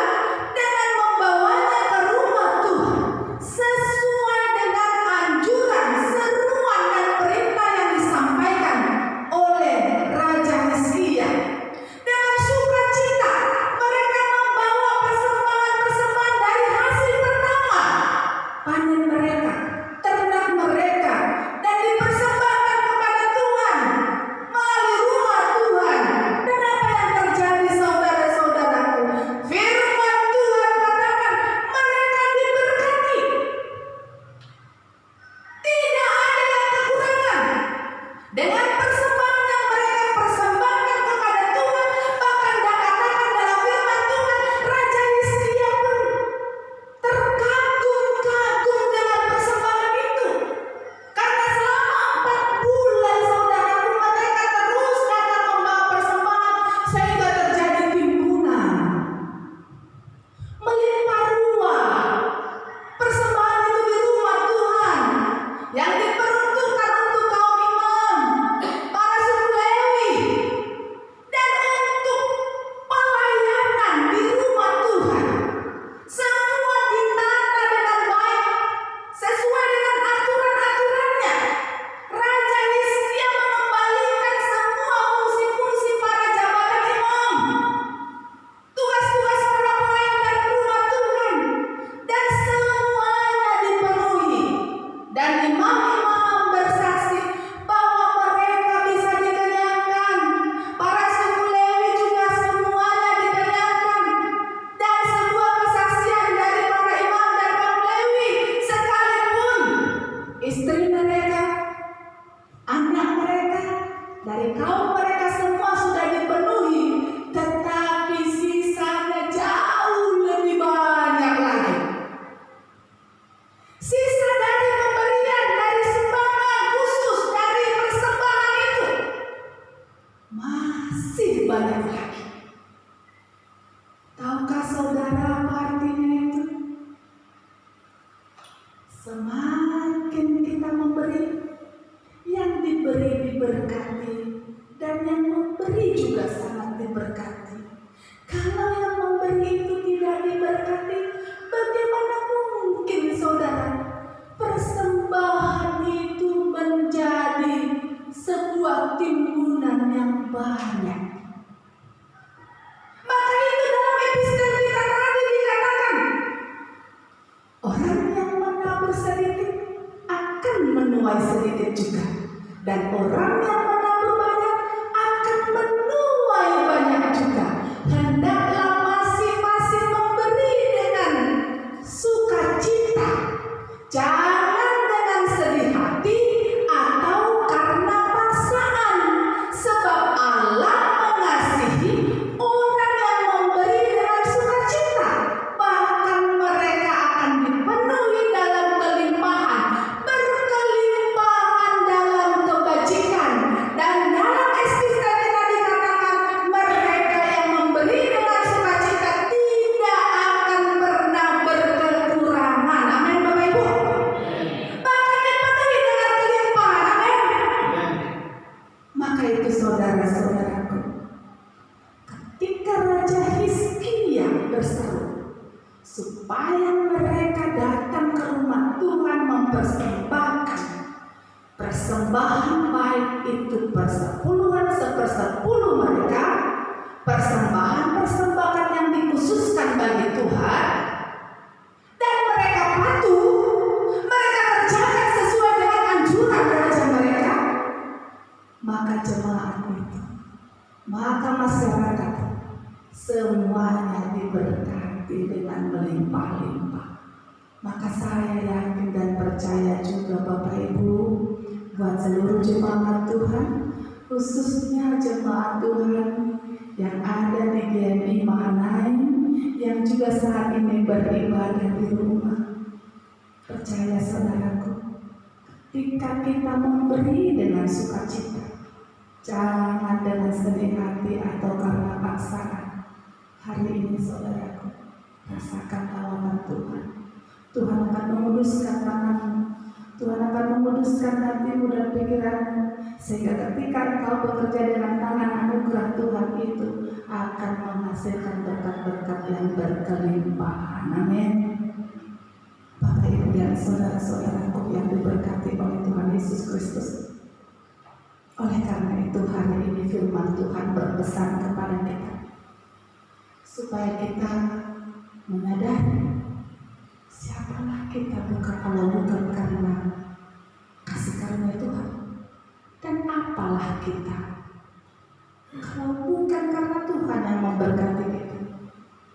dengan membawanya ke rumah Tuhan sesuai dengan anjuran, seruan, dan perintah yang disampaikan oleh Raja Hizkia. Dengan sukacita mereka membawa persembahan-persembahan dari hasil pertama panen mereka, ternak mereka, dan dipersembahkan kepada Tuhan melalui rumah Tuhan. Dan apa yang terjadi, saudara-saudaraku? Firman Tuhan katakan mereka diberkati. Tidak ada yang kekurangan. Dengan persembahan yang mereka persembahkan kepada Tuhan, bahkan dikatakan dalam firman Tuhan, Raja Hizkia pun terkagum-kagum dengan persembahan itu. Karena selama 4 bulan, saudaraku, mereka terus datang membawa persembahan sehingga terjadi timbunan, melimpah ruah. Persembahan itu di rumah Tuhan yang diperuntukkan untuk kaum imam, para suku Lewi, dan untuk pelayanan di rumah Tuhan. Semua ditata dengan baik sesuai dengan aturan-aturannya. Raja Hizkia mengembalikan semua fungsi-fungsi para jabatan imam, tugas-tugas para pelayan dalam rumah Tuhan, dan semuanya dipenuhi. Dan imam-imam bersaksi bahwa mereka bisa dikenyangkan. Para suku Lewi juga semuanya dikenyangkan. Dan sebuah kesaksian dari para imam dan kaum Lewi, sekalipun istri mereka, anak mereka, dari kaum mereka semua sudah dipenuhi, tetapi sisanya jauh lebih banyak lagi. Sisa dari pemberian, dari sumbangan khusus, dari persembahan itu masih banyak lagi. Tahukah saudara apa artinya itu? Semakin kita memberi, yang diberi diberkati, dan yang memberi juga sangat diberkati. Kalau yang memberi itu tidak diberkati, bagaimana mungkin, saudara, persembahan itu menjadi sebuah timbunan yang banyak? Maka itu dalam episode kita tadi dikatakan, orang yang menabur sedikit akan menuai sedikit juga, dan orang yang menabur banyak akan menuai banyak juga. Hendaklah masing-masing memberi dengan sukacita Jangan dengan sedih hati atau karena paksaan, sebab Allah mengasihi orang yang memberi dengan sukacita. Bahkan mereka akan dipenuhi dalam kelimpahan, berkelimpahan dalam kebajikan. Dan dalam Estister kita dikatakan mereka yang memberi dengan sukacita tidak akan pernah berkekurangan. Amin Bapak Ibu. Bahkan dipenuhi dengan kelimpahan. Amin. Maka itu saudara-saudaraku, ketika Raja Hizkia berseru supaya mereka datang ke rumah Tuhan mempersembahkan persembahan, baik itu persepuluhan sepersepuluh mereka, persembahan yang dikhususkan bagi Tuhan, dan mereka patuh, mereka kerjakan sesuai dengan anjuran raja mereka, maka jemaat itu, maka masyarakat semuanya diberkati dengan melimpah-limpah. Maka saya yakin dan percaya juga Bapak Ibu, buat seluruh jemaat Tuhan, khususnya jemaat Tuhan yang ada di GMI Mahanaim, yang juga saat ini beribadah di rumah. Percaya saudaraku, ketika kita memberi dengan sukacita, jangan dengan sedih hati atau karena paksaan. Hari ini saudaraku, rasakan tawanan Tuhan. Tuhan akan menguduskan tanganmu, Tuhan akan menguduskan hatimu dan pikiranmu, sehingga ketika engkau bekerja dengan tangan anugerah Tuhan itu akan menghasilkan berkat-berkat yang berkelimpahan. Amin. Bapak Ibu dan saudara-saudaraku yang diberkati oleh Tuhan Yesus Kristus. Oleh karena itu hari ini firman Tuhan berpesan kepada kita supaya kita menyadari siapalah kita kalau bukan karena kasih karunia Tuhan, dan apalah kita kalau bukan karena Tuhan yang memberkati kita.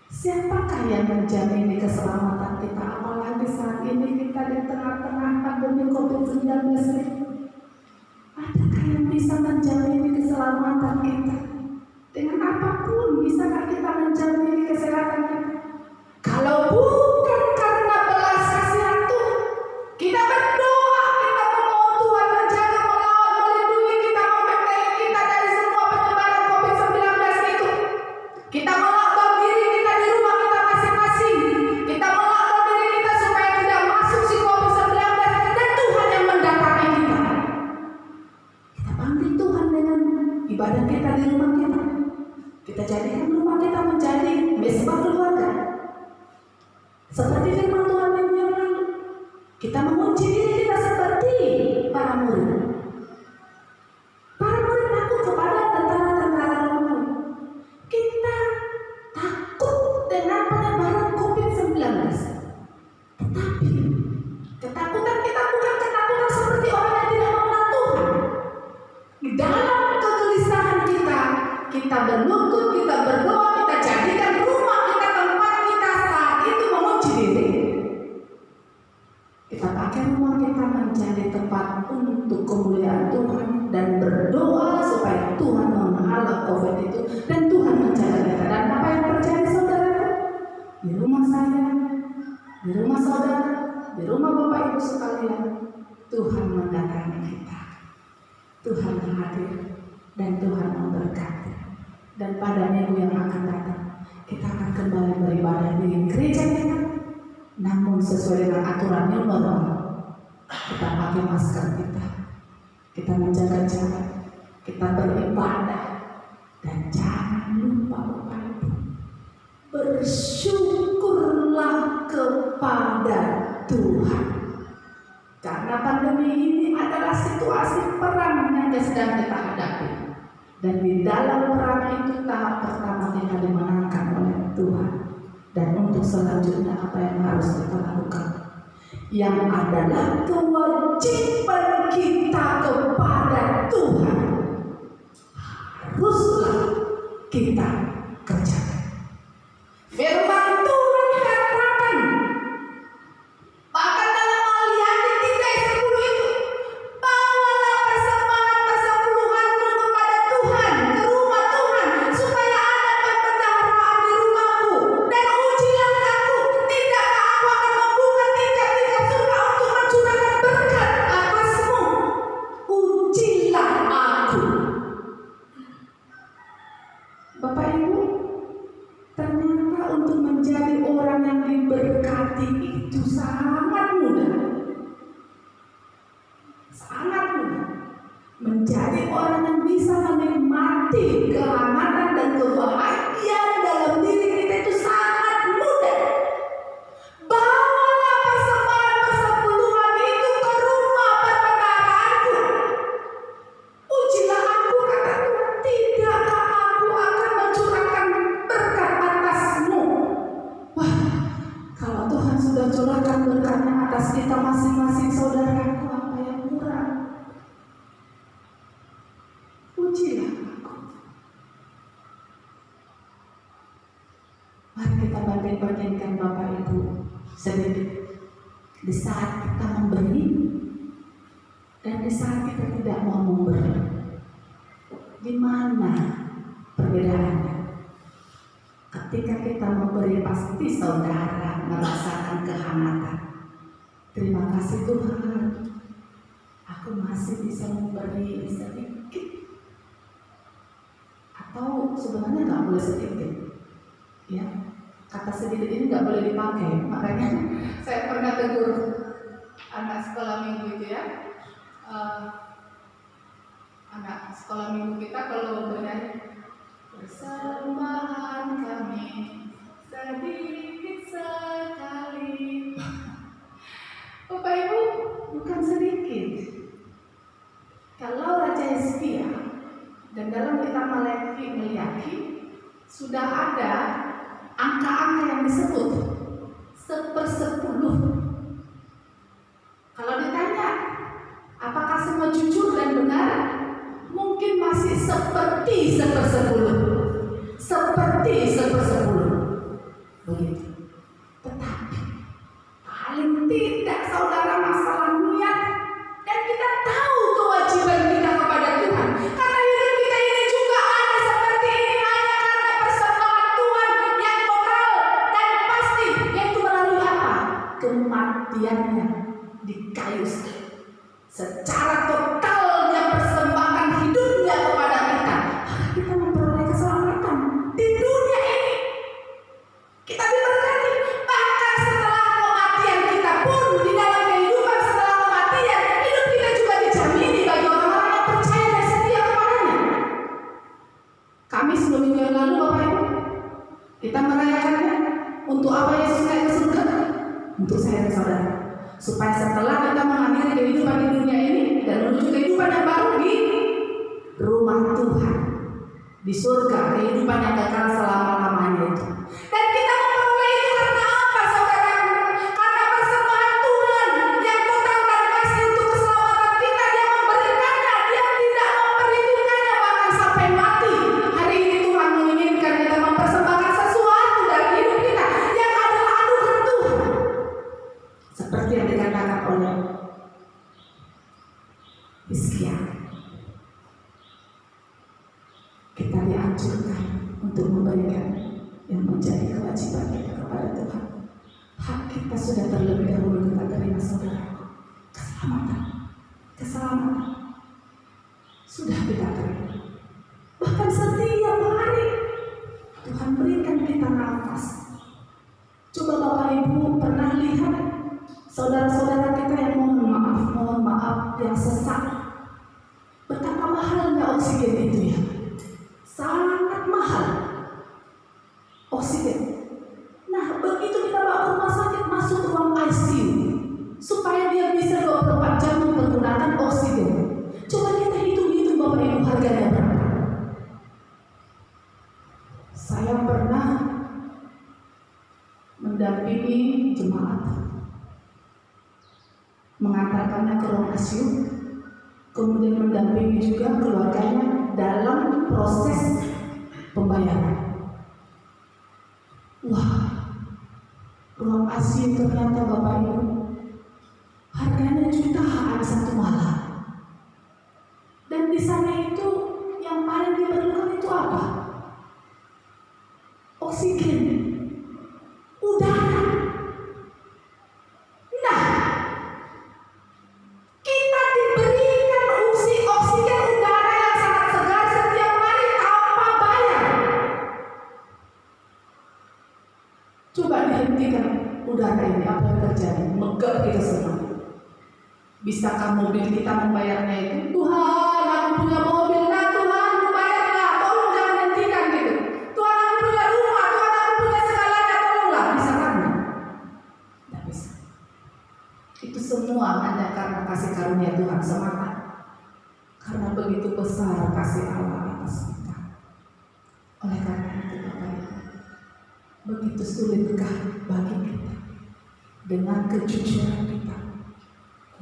Siapakah yang menjamin keselamatan kita, apalagi saat ini kita di tengah-tengah pandemi COVID-19 ini? Adakah yang bisa menjamin keselamatan kita? Dengan apapun bisakah kita menjamin kesehatan kita? Kalau bukan karena belas kasihan Tuhan, kita berdoa, kita memohon Tuhan menjaga, melawat, melindungi kita, membentengi kita dari semua penyebaran COVID-19 itu. Kita melakban diri kita di rumah kita masing-masing. Kita melakban diri kita supaya tidak masuk si COVID-19 dan Tuhan yang mendatangi kita. Kita panggil Tuhan dengan ibadah kita di rumah kita. Kita jadikan rumah kita menjadi mesbah keluarga. Seperti firman Tuhan minggu yang lalu, kita mengunci diri kita seperti para murid. Para murid takut kepada tentara-tentara Romawi. Kita takut dengan penyebaran COVID-19. Tetapi ketakutan kita bukan ketakutan seperti orang yang tidak mengenal Tuhan. Di dalam kegelisahan kita berlutut, kita berdoa, kita jadikan rumah kita tempat kita saat itu mengunci diri. Kita pakai rumah kita menjadi tempat untuk kemuliaan Tuhan dan berdoa supaya Tuhan menghalau COVID itu dan Tuhan menjaga kita. Dan apa yang terjadi saudara? Di rumah saya, di rumah saudara, di rumah Bapak Ibu sekalian, Tuhan mendatangi kita. Tuhan hadir dan Tuhan memberkati. Dan pada minggu yang akan datang, kita akan kembali beribadah di gereja kita. Namun sesuai dengan aturan new normal, kita pakai masker kita menjaga jarak, kita beribadah, dan jangan lupa Bapak Ibu, bersyukurlah kepada Tuhan. Karena pandemi ini adalah situasi perang yang sedang kita hadapi. Dan di dalam perang itu tahap pertama kita dimenangkan oleh Tuhan. Dan untuk selanjutnya apa yang harus kita lakukan? Yang adalah kewajiban kita kepada Tuhan, haruslah kita kerjakan. Firman Tuhan katakan, bahkan dalam menjadi orang yang bisa menikmati kehangatan dan kebahagiaan dalam diri kita itu sangat mudah. Bawalah persembahan persepuluhan itu ke rumah perbendaharaan. Ujilah aku, kata Tuhan, tidakkah aku akan mencurahkan berkat atasmu. Wah, kalau Tuhan sudah curahkan berkatnya atas kita masing-masing, saudaraku, apa yang kurang? Ujilah aku. Mari kita banding-bandingkan Bapak Ibu sedikit. Di saat kita memberi dan di saat kita tidak mau memberi, di mana perbedaannya? Ketika kita memberi, pasti saudara merasakan kehangatan. Terima kasih Tuhan, aku masih bisa memberi sedikit. Atau sebenarnya nggak boleh sedikit, ya. Kata sedikit ini nggak boleh dipakai. Makanya saya pernah tegur anak sekolah minggu itu, ya. Anak sekolah minggu kita kalau bernyanyi, persembahan kami sedikit sekali. Bapak Ibu, bukan sedikit. Kalau Raja Hizkia dan dalam kitab Meliaki sudah ada angka-angka yang disebut 1/10. Kalau ditanya apakah semua jujur dan benar, mungkin masih seperti 1/10, seperti 1/10 begitu. Tetapi paling tidak saudara masalah niat, dan kita tahu kewajiban kita kepada Tuhan. Karena hidup kita ini juga ada seperti ini hanya karena persembahan Tuhan yang total dan pasti, yaitu melalui apa? Kematiannya di kayu salib. Secara total dia persembahkan hidupnya kepada kita, maka kita memperoleh keselamatan di dunia ini. Kita diberkati bahkan setelah kematian kita pun, di dalam kehidupan setelah kematian, hidup kita juga dijamini bagi orang-orang yang percaya dan setia kepadanya. Kami sebelum minggu yang lalu, Bapak Ibu, kita merayakannya. Untuk apa Yesus naik ke surga? Untuk saya dan saudara, supaya setelah kita mengakhiri kehidupan di dunia ini dan menuju kehidupan yang baru di rumah Tuhan, di surga, kehidupan yang kekal selama-lamanya itu. Dan kita memperoleh itu karena apa, saudara? Karena persembahan Tuhan yang total dan pasti untuk keselamatan kita. Dia memberikannya, dia tidak memperhitungkannya bahkan sampai mati. Hari ini Tuhan menginginkan kita mempersembahkan sesuatu dari hidup kita yang adalah anugerah Tuhan. Seperti yang dikatakan oleh Hizkia, kita dianjurkan untuk memberikan yang menjadi kewajiban kita kepada Tuhan. Hak kita sudah terlebih dahulu kita terima, saudara. Keselamatan sudah kita terima. Bahkan setiap hari Tuhan berikan kita nafas. Coba Bapak Ibu pernah lihat saudara-saudara kita yang mohon maaf yang sesak, betapa mahalnya oksigen itu, ya. Sangat mahal oksigen. Nah, begitu kita bawa ke rumah sakit, masuk ruang ICU supaya dia bisa 24 jam menggunakan oksigen. Coba kita hitung Bapak Ibu, harganya berapa? Saya pernah mendampingi jemaat, mengantarkannya ke ruang ICU, kemudian mendampingi juga keluarganya dalam proses pembayaran. Wah, ruang ICU ternyata Bapak Ibu harganya jutaan satu malam. Dan di sana itu yang paling diperlukan itu apa? Oksigen, udara. Nah, kita diberikan oksigen udara yang sangat segar setiap hari tanpa bayar. Coba dihentikan udara ini, apa yang terjadi? Megah kita semua. Bisakah mobil kita membayarnya itu? Tuhan, aku yang punya mobil, nah Tuhan lu bayarlah, tolong jangan hentikan gitu. Tuhan aku punya rumah, Tuhan aku punya segalanya, tolonglah. Bisa kan? Tidak bisa. Itu semua hanya karena kasih karunia Tuhan semata. Karena begitu besar kasih Allah atas kita. Oleh karena itu Bapak Ibu, begitu sulitkah bagi kita dengan kejujuran kita,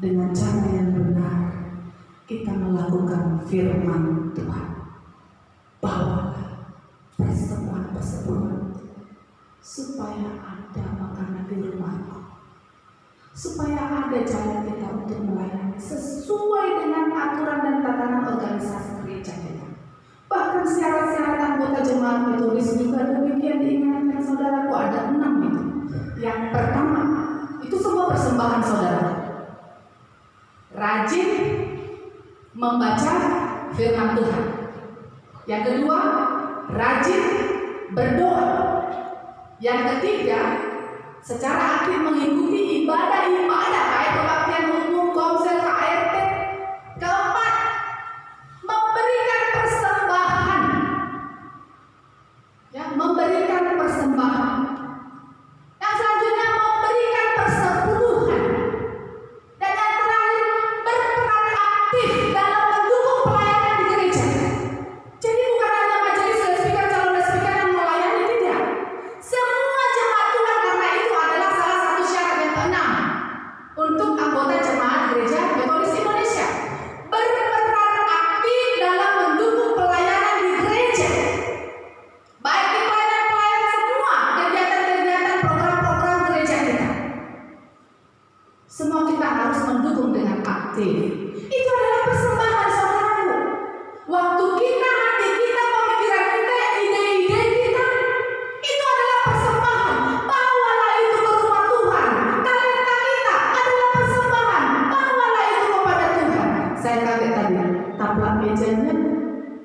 dengan cara yang benar kita melakukan firman Tuhan. Bawalah persembahan-persembahan supaya ada makanan di rumahku, supaya ada jalan kita untuk melayani sesuai dengan aturan dan tatanan organisasi gereja kita. Bahkan syarat-syarat anggota jemaat metodis juga demikian diingatkan saudaraku, ada 6 itu. Yang pertama, itu semua persembahan saudara. Rajin membaca firman Tuhan. Yang kedua, rajin berdoa. Yang ketiga, secara aktif mengikuti ibadah-ibadah baik kebaktian umum, komsel, KRT. Keempat, memberikan persembahan. Ya, memberikan persembahan. Yang selanjutnya memberikan persepuluhan. Dan yang terakhir, berperan aktif dalam mendukung pelayanan di gereja. Jadi bukan hanya majelis speaker, calon speaker yang melayani, tidak. Semua jemaat Tuhan, karena itu adalah salah satu syarat yang keenam untuk anggota jemaat gereja Metodis Indonesia. Berperan aktif dalam mendukung pelayanan di gereja. Baik di pelayanan-pelayanan semua, kegiatan-kegiatan, program-program gereja kita. Semua kita harus mendukung dengan aktif. Itu adalah persembahan saudaraku. Waktu kita, hati kita, pemikiran kita, ide-ide kita, itu adalah persembahan. Bawalah itu ke rumah Tuhan. Talenta kita adalah persembahan. Bawalah itu kepada Tuhan. Saya kaget tadi, taplak mejanya,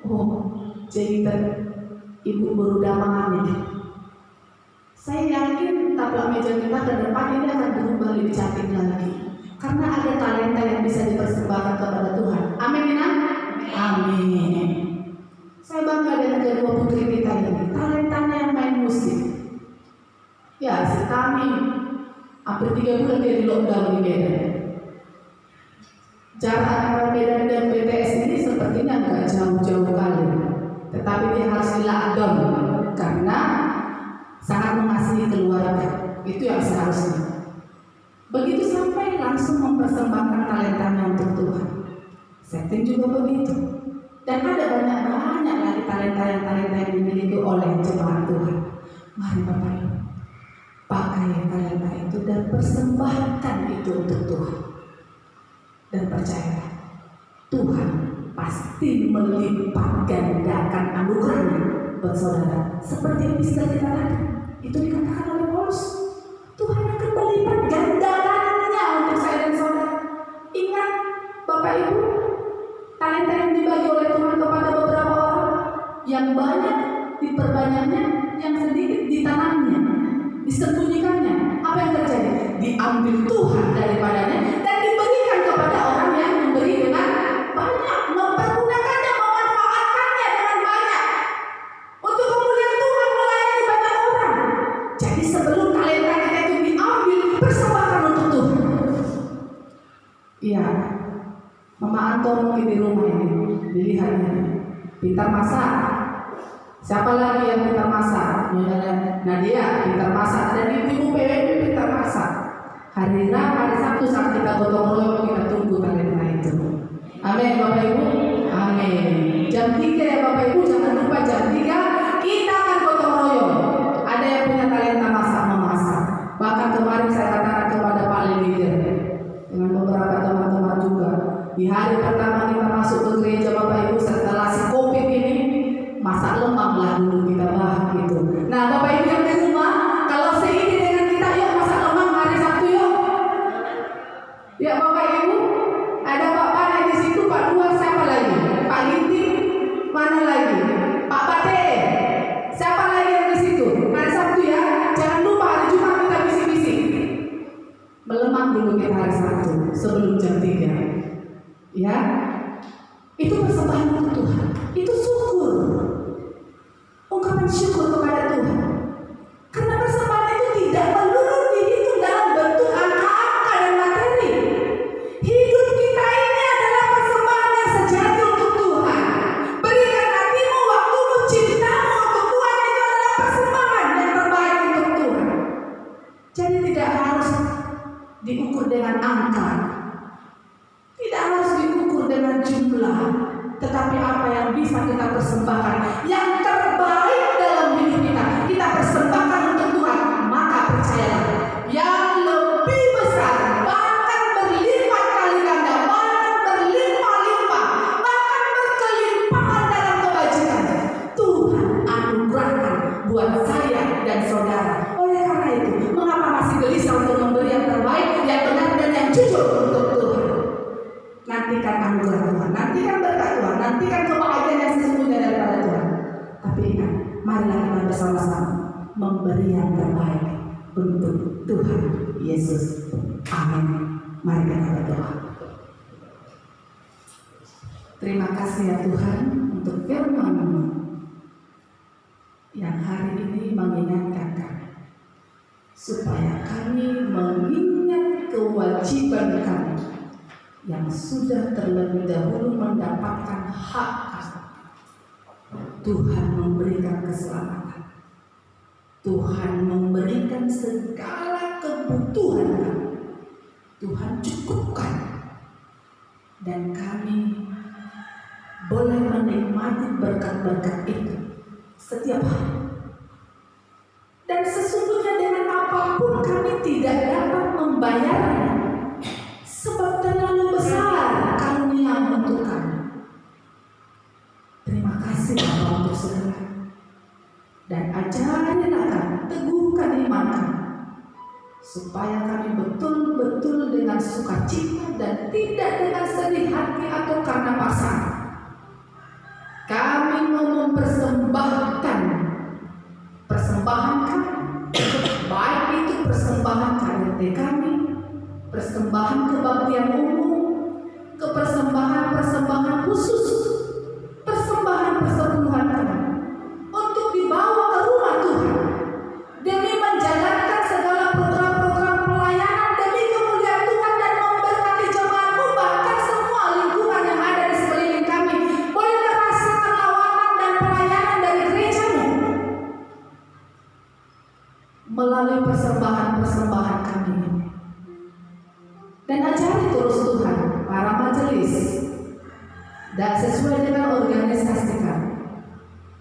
oh, jahitan Ibu Berudama Amin. Saya yakin taplak meja kita ke depan ini akan berubah lebih cantik lagi. Karena ada talenta yang bisa dipersembahkan kepada Tuhan. Amin, Nina? Amin. Saya bangga dengan kedua putri kita ini. Talentanya yang main musik. Ya, si kami hampir 3 bulan dia di lockdown di Medan. Jarak antara Medan dan BTS ini sepertinya nggak jauh-jauh kali. Tetapi dia harus di lockdown karena sangat mengasihi keluarga. Itu yang seharusnya. Begitu sampai langsung mempersembahkan talentanya untuk Tuhan. Setting juga begitu. Dan ada banyak lagi talenta yang dimiliki oleh jemaat Tuhan. Mari Bapak Ibu, pakai talenta itu dan persembahkan itu untuk Tuhan. Dan percayalah, Tuhan pasti melipat gandakan anugerahnya buat saudara. Seperti yang bisa kita tadi, itu dikatakan oleh Paulus. Tuhan akan melipat gandakannya untuk saya dan saudara. Ingat Bapak Ibu, talenta yang dibagi oleh Tuhan kepada beberapa orang, yang banyak diperbanyaknya, yang sedikit ditanamnya, disembunyikannya. Apa yang terjadi? Diambil Tuhan daripadanya dan diberikan kepada orang yang memberi dengan banyak, mempergunakannya, memanfaatkannya dengan banyak untuk kemuliaan Tuhan, melayani banyak orang. Jadi sebelum talenta kita itu diambil, persembahkan untuk Tuhan. Iya, Mama Anton mungkin di rumah ini dilihatnya pintar masak. Siapa lagi yang pintar masak? Nadia pintar masak, dan ibu PWB pintar masak. Hari Rabu, hari Sabtu saat kita gotong royong, kita tunggu talenta itu. Amin Bapak Ibu. Amin. Jam 3 ya Bapak Ibu, jangan lupa jam 3 kita akan gotong royong. Ada yang punya talenta masak, memasak. Bahkan kemarin saya katakan kepada Pak Leader dengan beberapa teman-teman juga, di hari pertama kita masuk ke gereja Bapak Ibu setelah si COVID ini, masak lemang lah dulu kita gitu. Nah Bapak Ibu yang di rumah, kalau seini dengan kita, yuk masak lemang hari Sabtu yuk. Ya Bapak Ibu, ada Pak Pane di situ, Pak Dua, siapa lagi? Pak Ginting, mana lagi? Pak Bate, siapa lagi yang di situ? Hari Sabtu ya, jangan lupa hari Jumat kita bisik-bisik. Melemang dulu kita hari Sabtu sebelum jam 3. Ya, Itu persembahan untuk Tuhan. Itu syukur. Ungkapan syukur kepada Tuhan. Karena persembahan itu tidak melulu dihitung dalam bentuk angka-angka dan materi. Hidup kita ini adalah persembahan yang sejati untuk Tuhan. Berikan hatimu, waktumu, cintamu untuk Tuhan. Itu adalah persembahan yang terbaik untuk Tuhan. Jadi tidak harus diukur dengan angka, tidak harus diukur dengan jumlah, tetapi apa yang bisa kita persembahkan, yang terbaik dalam hidup kita, kita persembahkan untuk Tuhan. Maka percayalah, yang lebih besar, bahkan berlipat kali ganda, bahkan berlimpah-limpah, bahkan berkelimpahan dalam kebajikan, Tuhan anugerahkan buat saya dan saudara. Oleh karena itu, mengapa masih gelisah untuk memberi yang terbaik, yang benar dan yang jujur untuk Tuhan? Nantikan anugerah Tuhan, nantikan berkat Tuhan, nantikan kebahagiaan yang sesungguhnya daripada Tuhan. Tapi ingat, marilah kita bersama-sama memberi yang terbaik untuk Tuhan Yesus. Amin. Mari kita berdoa. Terima kasih ya Tuhan untuk firman-Mu yang hari ini mengingatkan kami, supaya kami mengingat kewajiban kami yang sudah terlebih dahulu mendapatkan hak kami. Tuhan memberikan keselamatan, Tuhan memberikan segala kebutuhan kami, Tuhan cukupkan, dan kami boleh menikmati berkat-berkat itu setiap hari. Dan sesungguhnya dengan apapun kami tidak dapat membayarnya, sebab terlalu besar karunia untuk kami. Terima kasih Bapa untuk segala, dan ajarinlah kami, teguhkan iman kami, supaya kami betul-betul dengan sukacita dan tidak dengan sedih hati atau karena paksaan. Kami mau mempersembahkan persembahan kami, baik itu persembahan KRT kami, persembahan kebaktian umum, ke persembahan khusus, persembahan persepuluhan kami, untuk dibawa ke rumah Tuhan, demi menjalankan segala program-program pelayanan demi kemuliaan Tuhan dan memberkati jemaat-Mu, bahkan semua lingkungan yang ada di sekeliling kami boleh merasakan lawanan dan pelayanan dari gereja-Mu melalui persembahan-persembahan kami ini. Dan ajari terus Tuhan para majelis dan sesuai dengan organisasi kami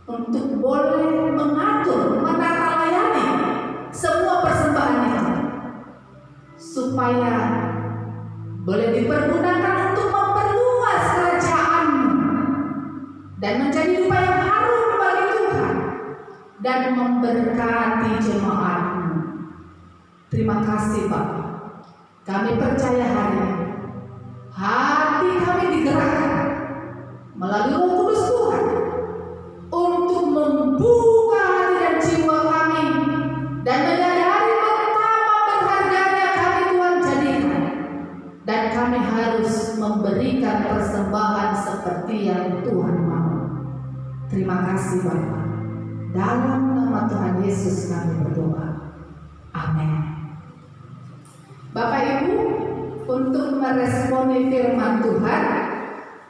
untuk boleh mengatur, menata layani semua persembahan itu, supaya boleh dipergunakan untuk memperluas kerajaan-Mu dan menjadi upaya yang harum bagi Tuhan dan memberkati jemaat-Mu. Terima kasih Bapak. Kami percaya hari ini hati kami digerakkan melalui Roh Kudus Tuhan untuk membuka hati dan jiwa kami dan menyadari betapa berharganya kami Tuhan jadikan, dan kami harus memberikan persembahan seperti yang Tuhan mau. Terima kasih Bapa. Dalam nama Tuhan Yesus kami berdoa. Amin. Bapak Ibu, untuk meresponi firman Tuhan,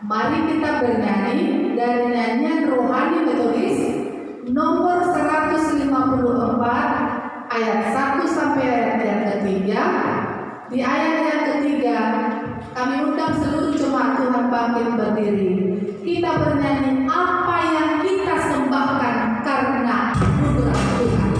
mari kita bernyanyi dari nyanyian rohani metodis nomor 154 ayat 1 sampai ayat yang ketiga. Di ayat yang ketiga, kami undang seluruh jemaat Tuhan bangkit berdiri. Kita bernyanyi apa yang kita sembahkan karena anugerah Tuhan.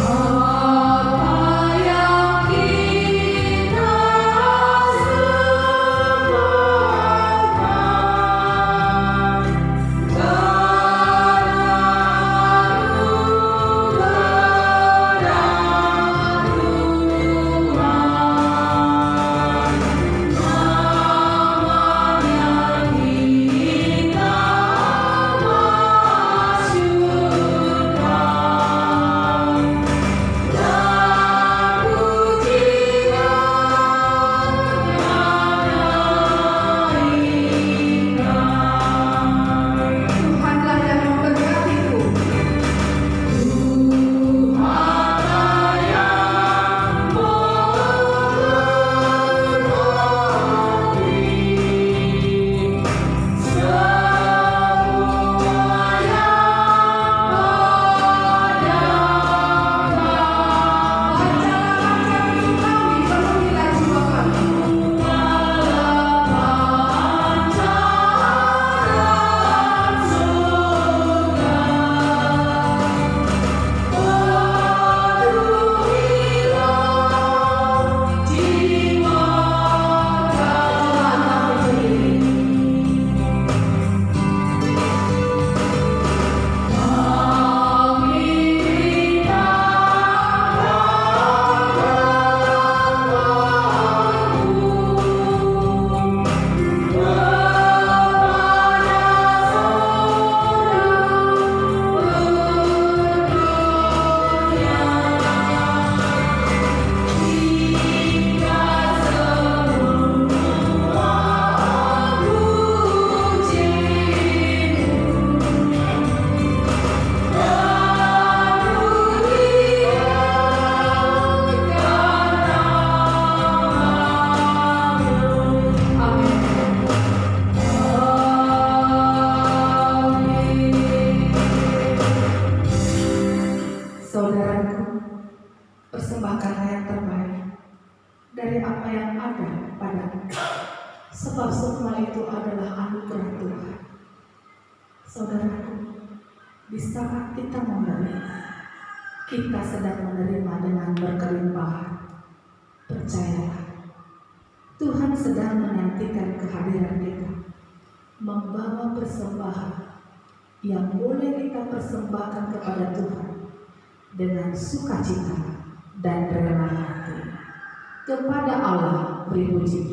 Apa yang semua itu adalah anugerah Tuhan. Saudaraku, di saat kita menerima, kita sedang menerima dengan berkelimpahan. Percayalah, Tuhan sedang menantikan kehadiran kita, membawa persembahan yang boleh kita persembahkan kepada Tuhan dengan sukacita dan rela hati. Kepada Allah beri puji.